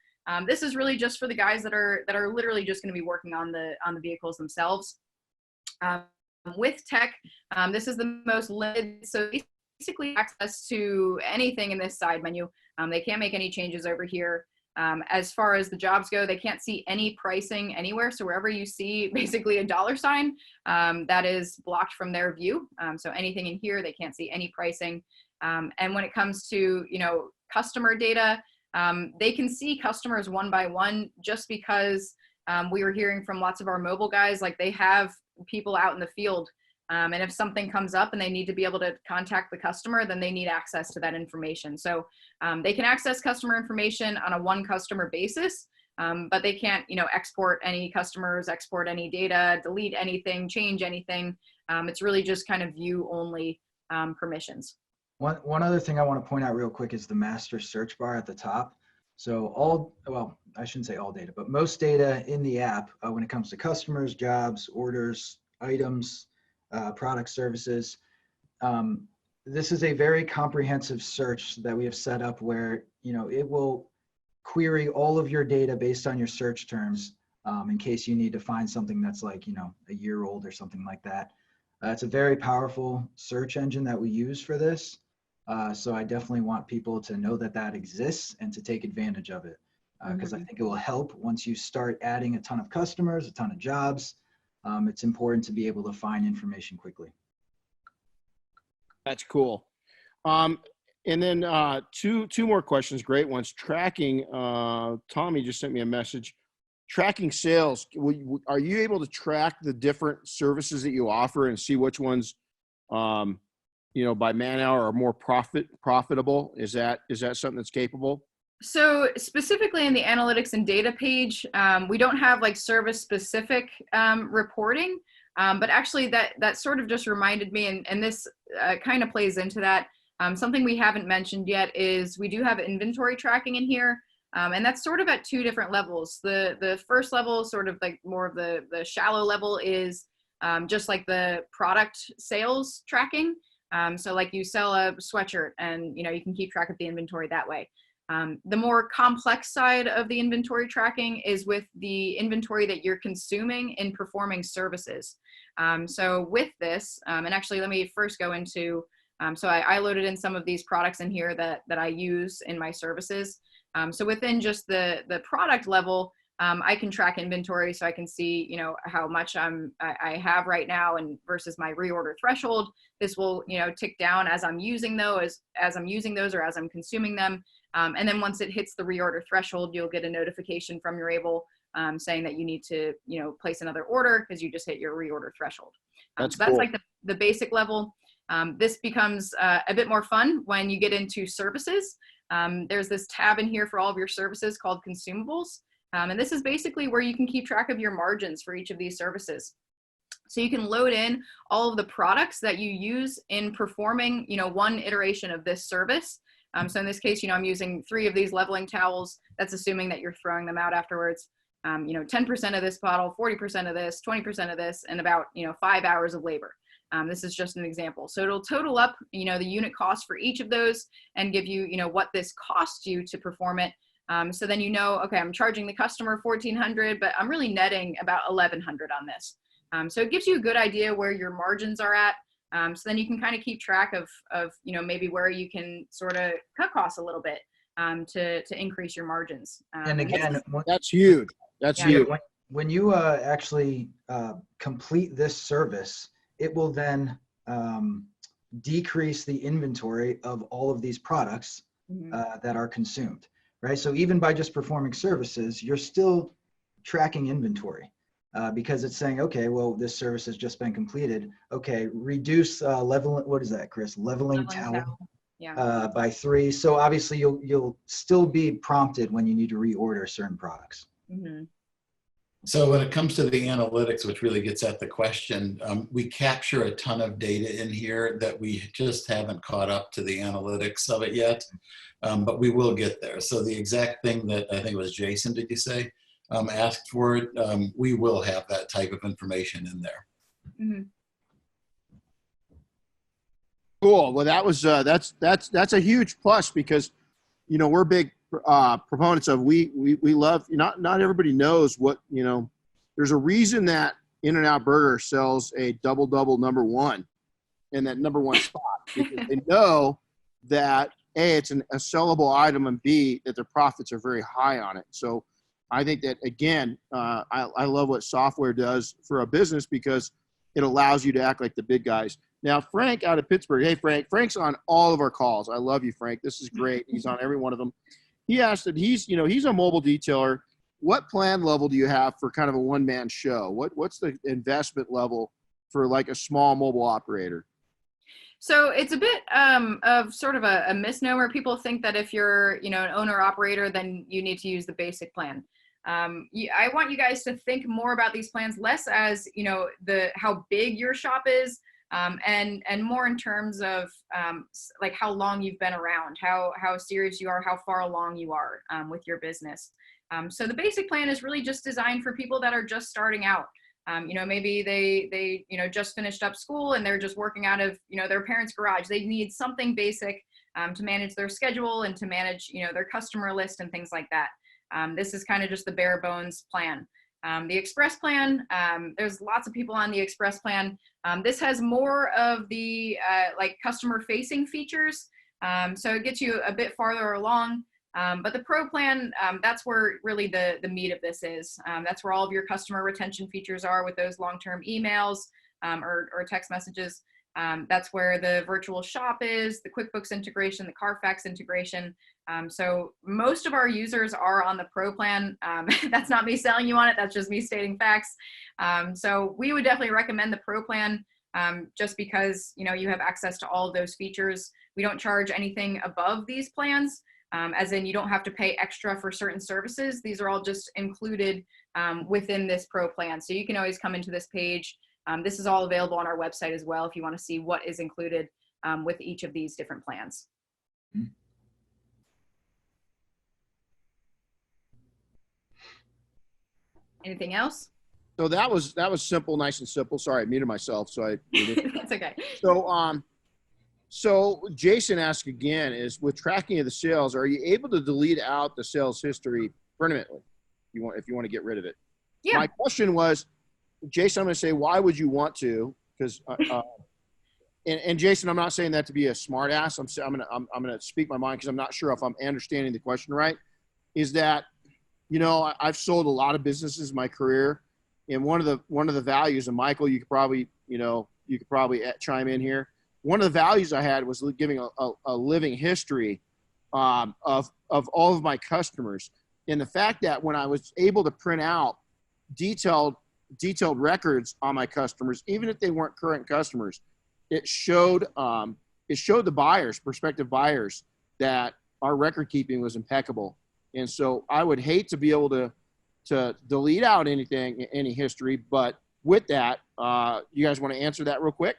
This is really just for the guys that are literally just going to be working on the vehicles themselves. With tech, this is the most limited, so basically access to anything in this side menu. They can't make any changes over here. As far as the jobs go, they can't see any pricing anywhere. So wherever you see basically a $sign, that is blocked from their view. So anything in here, they can't see any pricing. And when it comes to, you know, customer data, they can see customers one by one just because we were hearing from lots of our mobile guys, like they have people out in the field. And if something comes up and they need to be able to contact the customer, then they need access to that information. So they can access customer information on a one customer basis, but they can't, you know, export any customers, export any data, delete anything, change anything. It's really just kind of view only permissions. One other thing I want to point out real quick is the master search bar at the top. So well, I shouldn't say all data, but most data in the app when it comes to customers, jobs, orders, items, products, services. This is a very comprehensive search that we have set up where, you know, it will query all of your data based on your search terms in case you need to find something that's like, you know, a year old or something like that. It's a very powerful search engine that we use for this. So I definitely want people to know that that exists and to take advantage of it because I think it will help once you start adding a ton of customers, a ton of jobs. It's important to be able to find information quickly. That's cool. And then two more questions, great ones. Tracking, Tommy just sent me a message. Tracking sales, are you able to track the different services that you offer and see which ones, you know, by man hour are more profitable? Is that something that's capable? So specifically in the analytics and data page, we don't have like service specific reporting, but actually that sort of just reminded me, and this kind of plays into that. Something we haven't mentioned yet is we do have inventory tracking in here, and that's sort of at 2 different levels. The first level, sort of like more of the shallow level, is just like the product sales tracking. So like you sell a sweatshirt and, you know, you can keep track of the inventory that way. The more complex side of the inventory tracking is with the inventory that you're consuming in performing services. So with this, and actually let me first go into, so I loaded in some of these products in here that I use in my services. So within just the product level, I can track inventory, so I can see, you know, how much I have right now and versus my reorder threshold. This will, you know, tick down as I'm using those, as I'm using those or as I'm consuming them. And then once it hits the reorder threshold, you'll get a notification from Urable saying that you need to, you know, place another order because you just hit your reorder threshold. That's so that's cool. like the basic level. This becomes a bit more fun when you get into services. There's this tab in here for all of your services called Consumables. And this is basically where you can keep track of your margins for each of these services. So you can load in all of the products that you use in performing, one iteration of this service. So in this case, I'm using 3 of these leveling towels. That's assuming that you're throwing them out afterwards. 10% of this bottle, 40% of this, 20% of this, and about, 5 hours of labor. This is just an example. So it'll total up, the unit cost for each of those and give you, what this costs you to perform it. So then okay, I'm charging the customer $1,400, but I'm really netting about $1,100 on this. So it gives you a good idea where your margins are at. So then you can kind of keep track of maybe where you can sort of cut costs a little bit to increase your margins. And again, that's huge. That's huge. When you actually complete this service, it will then decrease the inventory of all of these products that are consumed, right? So even by just performing services, you're still tracking inventory because it's saying, okay, well, this service has just been completed. Okay, reduce leveling. What is that, Kris? Leveling towel. Yeah. By 3. So obviously you'll still be prompted when you need to reorder certain products. Mm-hmm. So when it comes to the analytics, which really gets at the question, we capture a ton of data in here that we just haven't caught up to the analytics of it yet, but we will get there. So the exact thing that I think it was Jason, did you say, asked for it, we will have that type of information in there. Mm-hmm. Cool. Well, that was that's a huge plus because, we're big proponents of we love not everybody knows what there's a reason that In-N-Out Burger sells a double #1 in that #1 spot because they know that A, it's a sellable item, and B, that their profits are very high on it. So I think that again I love what software does for a business because it allows you to act like the big guys. Now Frank out of Pittsburgh, hey Frank's on all of our calls. I love you, Frank. This is great. He's on every one of them. He asked that he's a mobile detailer. What plan level do you have for kind of a one-man show? What's the investment level for like a small mobile operator? So it's a bit of sort of a misnomer. People think that if you're, an owner operator, then you need to use the basic plan. I want you guys to think more about these plans, less as, how big your shop is, and more in terms of like how long you've been around, how serious you are, how far along you are with your business. So the basic plan is really just designed for people that are just starting out. Maybe they just finished up school and they're just working out of, their parents' garage. They need something basic to manage their schedule and to manage, their customer list and things like that. This is kind of just the bare bones plan. The Express plan, there's lots of people on the Express plan. This has more of the like customer facing features. So it gets you a bit farther along. But the Pro plan, that's where really the meat of this is. That's where all of your customer retention features are with those long-term emails or text messages. That's where the virtual shop is, the Quickbooks integration, the Carfax integration. So most of our users are on the Pro plan. That's not me selling you on it. That's just me stating facts. So we would definitely recommend the Pro plan just because, you have access to all of those features. We don't charge anything above these plans. As in you don't have to pay extra for certain services. These are all just included within this Pro plan. So you can always come into this page. This is all available on our website as well if you want to see what is included with each of these different plans. Anything else? So that was simple, nice and simple. Sorry, I muted myself. So That's okay. So Jason asked again, is with tracking of the sales, are you able to delete out the sales history permanently? If you want to get rid of it? Yeah. My question was, Jason, I'm going to say, why would you want to? Because, and Jason, I'm not saying that to be a smart ass. I'm going to speak my mind because I'm not sure if I'm understanding the question right. Is that, I've sold a lot of businesses in my career, and one of the values, and Michael, you could probably chime in here. One of the values I had was giving a living history of all of my customers, and the fact that when I was able to print out detailed records on my customers, even if they weren't current customers, it showed the buyers, prospective buyers, that our record keeping was impeccable. And so I would hate to be able to delete out any history, but with that, you guys want to answer that real quick?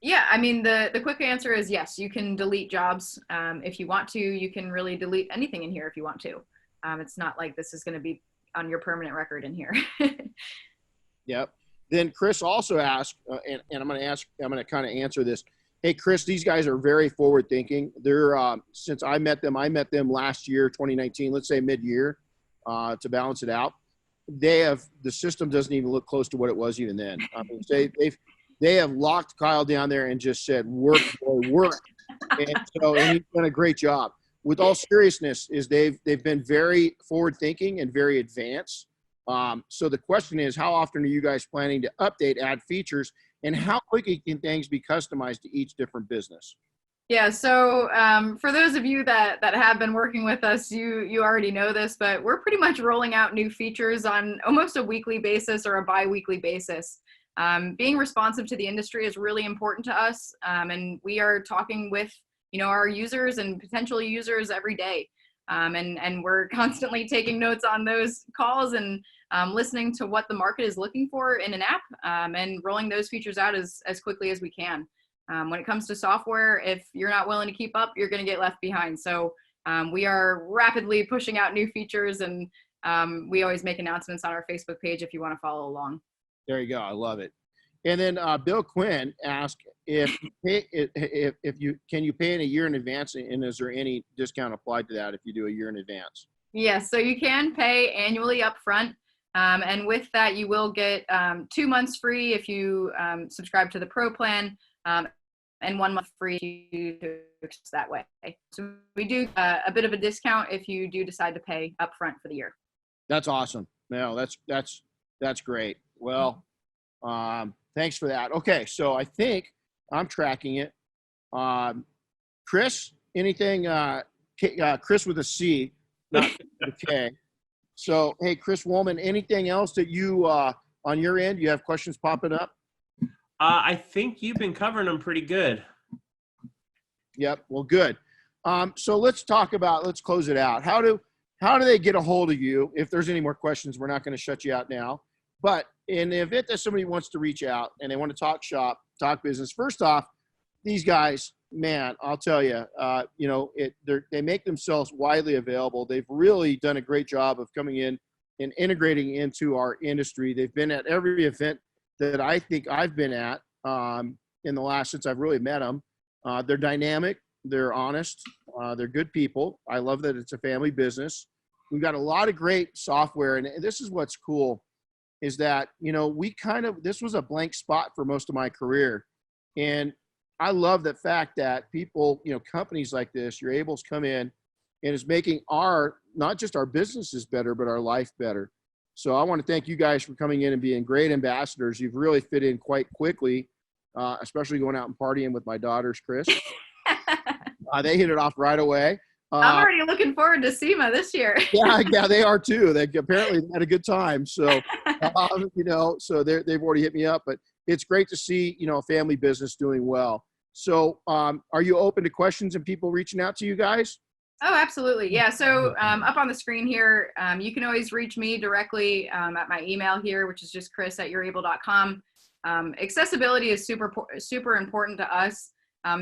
Yeah, I mean, the quick answer is yes, you can delete jobs if you want to. You can really delete anything in here if you want to. It's not like this is going to be on your permanent record in here. Yep. Then Kris also asked, and I'm going to kind of answer this. Hey, Kris, these guys are very forward thinking. They're since I met them last year, 2019, let's say mid-year, to balance it out. The system doesn't even look close to what it was even then. I mean, they have locked Kyle down there and just said, work, boy, work. And he's done a great job. With all seriousness, they've been very forward thinking and very advanced. So the question is, how often are you guys planning to update, add features, and how quickly can things be customized to each different business? Yeah, so for those of you that have been working with us, you already know this, but we're pretty much rolling out new features on almost a weekly basis or a bi-weekly basis. Being responsive to the industry is really important to us, and we are talking with our users and potential users every day, and we're constantly taking notes on those calls and listening to what the market is looking for in an app, and rolling those features out as quickly as we can. When it comes to software, if you're not willing to keep up, you're going to get left behind. So we are rapidly pushing out new features, and we always make announcements on our Facebook page if you want to follow along. There you go. I love it. And then Bill Quinn asked can you pay in a year in advance, and is there any discount applied to that if you do a year in advance? Yes, so you can pay annually upfront, and with that you will get 2 months free if you subscribe to the Pro plan, and 1 month free if you do that way. So we do a bit of a discount if you do decide to pay upfront for the year. That's awesome. No, that's great. Well, thanks for that. Okay, so I think I'm tracking it. Kris, anything? Kris with a C, not a K. So, hey, Kris Woolman, anything else that you on your end? You have questions popping up? I think you've been covering them pretty good. Yep. Well, good. So let's close it out. How do they get a hold of you? If there's any more questions, we're not going to shut you out now. But in the event that somebody wants to reach out and they want to talk shop, talk business, first off, these guys, man, I'll tell you, they make themselves widely available. They've really done a great job of coming in and integrating into our industry. They've been at every event that I think I've been at in the last, since I've really met them. They're dynamic, they're honest, they're good people. I love that it's a family business. We've got a lot of great software, and this is what's cool, is that, this was a blank spot for most of my career. And I love the fact that people, companies like this, Urable's come in and is making not just our businesses better, but our life better. So I want to thank you guys for coming in and being great ambassadors. You've really fit in quite quickly, especially going out and partying with my daughters, Kris. They hit it off right away. I'm already looking forward to SEMA this year. yeah, they are too. They apparently had a good time. So, so they've already hit me up. But it's great to see, a family business doing well. So, are you open to questions and people reaching out to you guys? Oh, absolutely. Yeah. So up on the screen here, you can always reach me directly at my email here, which is just kris@urable.com. Accessibility is super important to us.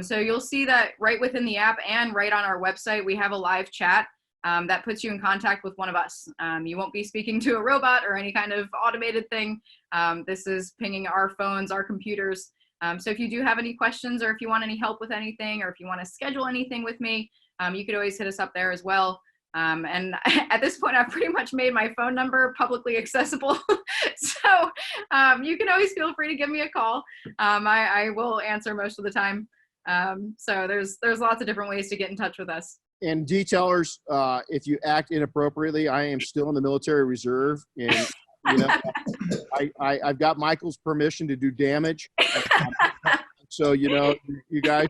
So you'll see that right within the app and right on our website, we have a live chat that puts you in contact with one of us. You won't be speaking to a robot or any kind of automated thing. This is pinging our phones, our computers. So if you do have any questions, or if you want any help with anything, or if you want to schedule anything with me, you could always hit us up there as well. And at this point, I've pretty much made my phone number publicly accessible. So you can always feel free to give me a call. I will answer most of the time. So there's lots of different ways to get in touch with us. And detailers, if you act inappropriately, I am still in the military reserve, and I've got Michael's permission to do damage. So you guys,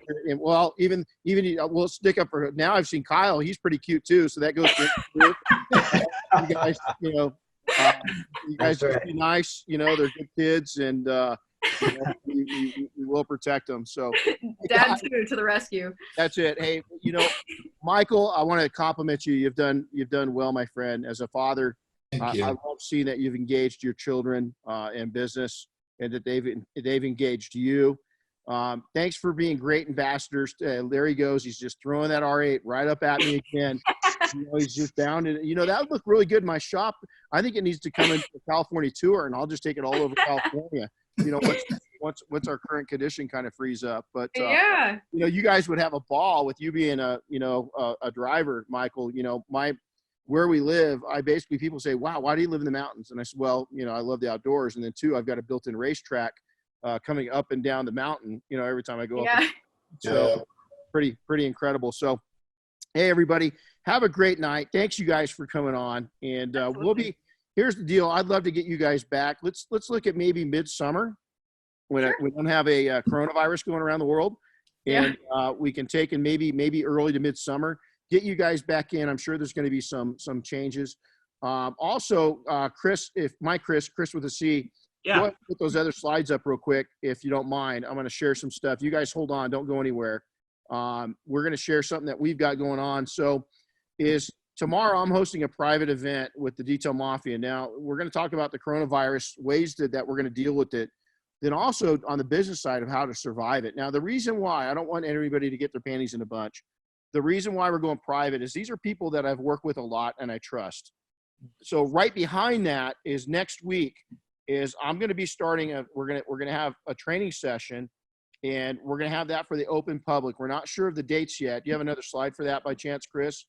even we'll stick up for. Now I've seen Kyle; he's pretty cute too. So that goes for you guys. You guys are be nice. They're good kids, and We will protect them. So Dad too, to the rescue. that's it. Hey, Michael, I want to compliment you. You've done well, my friend. As a father, Thank you. I love seeing that you've engaged your children in business and that they've engaged you. Thanks for being great ambassadors. There he goes. He's just throwing that R8 right up at me again. He's just bound. And, that would look really good in my shop. I think it needs to come into the California tour, and I'll just take it all over California. Once our current condition kind of frees up. But, yeah, you guys would have a ball with you being a driver, Michael. Where we live, people say, wow, why do you live in the mountains? And I said, well, I love the outdoors. And then two, I've got a built-in racetrack coming up and down the mountain, every time I go up. So pretty incredible. So, hey, everybody, have a great night. Thanks you guys for coming on. And here's the deal. I'd love to get you guys back. Let's look at maybe midsummer when we don't have a coronavirus going around the world. And we can take and maybe early to midsummer, get you guys back in. I'm sure there's going to be some changes. Also, Kris with a C, go ahead and put those other slides up real quick, if you don't mind. I'm going to share some stuff. You guys hold on. Don't go anywhere. We're going to share something that we've got going on. So tomorrow I'm hosting a private event with the Detail Mafia. Now, we're going to talk about the coronavirus, ways that we're going to deal with it. Then also on the business side of how to survive it. Now, the reason why I don't want everybody to get their panties in a bunch, the reason why we're going private is these are people that I've worked with a lot and I trust. So right behind that is next week is I'm going to be starting we're going to have a training session, and we're going to have that for the open public. We're not sure of the dates yet. Do you have another slide for that by chance, Kris,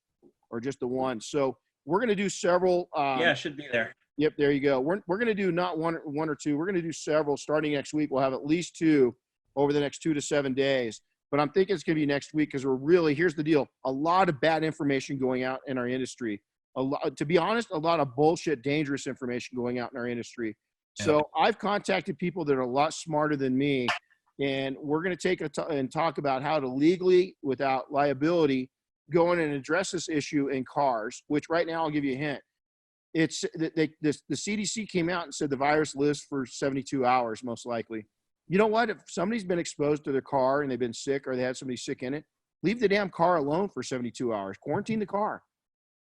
or just the one? So we're going to do several. It should be there. Yep, there you go. We're going to do not one or two. We're going to do several starting next week. We'll have at least 2 over the next 2 to 7 days. But I'm thinking it's going to be next week because here's the deal. A lot of bad information going out in our industry. To be honest, a lot of bullshit, dangerous information going out in our industry. So I've contacted people that are a lot smarter than me, and we're going to take and talk about how to legally, without liability, go in and address this issue in cars, which right now I'll give you a hint. It's the CDC came out and said the virus lives for 72 hours, most likely. You know what? If somebody's been exposed to their car and they've been sick or they had somebody sick in it, leave the damn car alone for 72 hours. Quarantine the car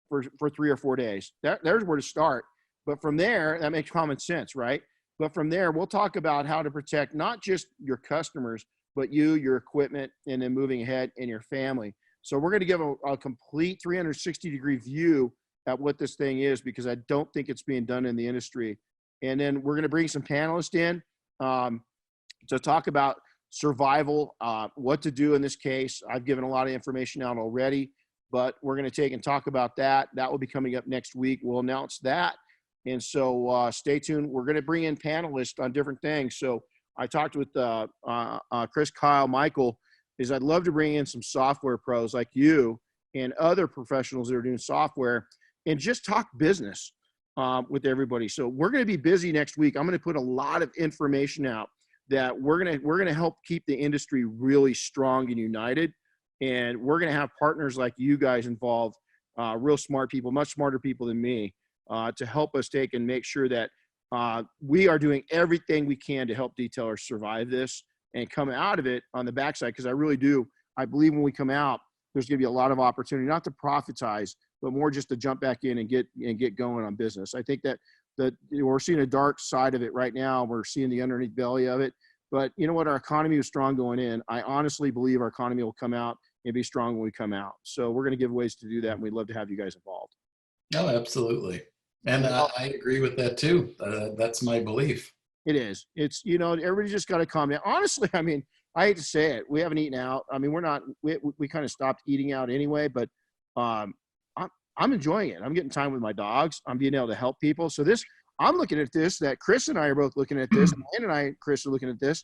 for 3 or 4 days. There's where to start. But from there, that makes common sense, right? But from there, we'll talk about how to protect not just your customers, but your equipment, and then moving ahead in your family. So we're going to give a complete 360-degree view at what this thing is, because I don't think it's being done in the industry. And then we're going to bring some panelists in to talk about survival, what to do in this case. I've given a lot of information out already, but we're going to take and talk about that. That will be coming up next week. We'll announce that. And so stay tuned. We're going to bring in panelists on different things. So I talked with Kris, Kyle, Michael, is I'd love to bring in some software pros like you and other professionals that are doing software and just talk business with everybody. So we're going to be busy next week. I'm going to put a lot of information out that we're going to help keep the industry really strong and united. And we're going to have partners like you guys involved, real smart people, much smarter people than me, to help us take and make sure that we are doing everything we can to help detailers survive this and come out of it on the backside. Because I really do. I believe when we come out, there's going to be a lot of opportunity, not to profitize, but more just to jump back in and get going on business. I think that we're seeing a dark side of it right now. We're seeing the underneath belly of it. But you know what? Our economy was strong going in. I honestly believe our economy will come out and be strong when we come out. So we're going to give ways to do that, and we'd love to have you guys involved. No, absolutely. And I agree with that too. That's my belief. It is. It's, everybody just got to calm down. Honestly, I mean, I hate to say it. We haven't eaten out. I mean, we kind of stopped eating out anyway, but I'm enjoying it. I'm getting time with my dogs. I'm being able to help people. So I'm looking at this, that Kris and I are both looking at this. Kris are looking at this.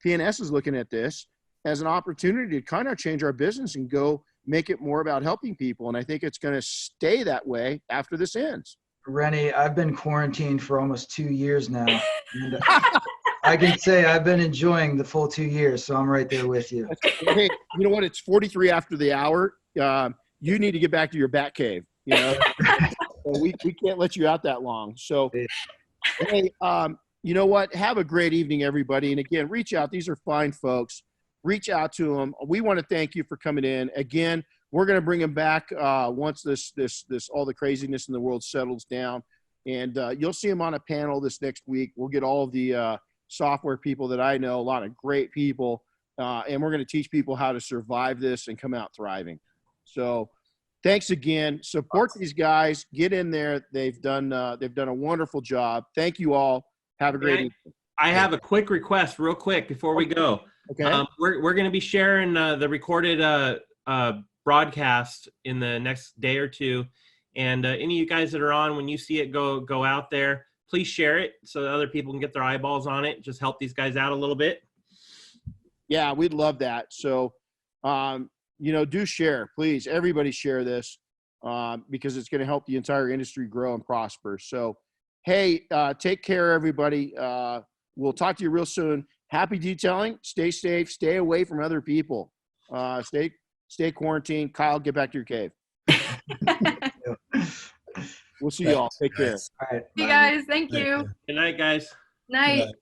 PNS is looking at this as an opportunity to kind of change our business and go make it more about helping people. And I think it's going to stay that way after this ends. Renny, I've been quarantined for almost 2 years now. And I can say I've been enjoying the full 2 years, so I'm right there with you. Hey, you know what? It's 43 after the hour. You need to get back to your bat cave. So we can't let you out that long. So, hey, you know what? Have a great evening, everybody. And again, reach out. These are fine folks. Reach out to them. We want to thank you for coming in. Again, we're going to bring them back once this all the craziness in the world settles down. And you'll see them on a panel this next week. We'll get all the software people that I know, a lot of great people. And we're going to teach people how to survive this and come out thriving. So thanks again. Support these guys. Get in there. They've done a wonderful job. Thank you all. Have a great evening. I have a quick request real quick before we go. Okay. We're going to be sharing the recorded broadcast in the next day or two. And any of you guys that are on, when you see it go out there, please share it so that other people can get their eyeballs on it. Just help these guys out a little bit. Yeah, we'd love that. So, do share, please. Everybody share this because it's going to help the entire industry grow and prosper. So, hey, take care, everybody. We'll talk to you real soon. Happy detailing. Stay safe. Stay away from other people. Stay quarantined. Kyle, get back to your cave. We'll see you all. Take care. All right. See you guys. Thank you. Good night, guys. Night. Good night.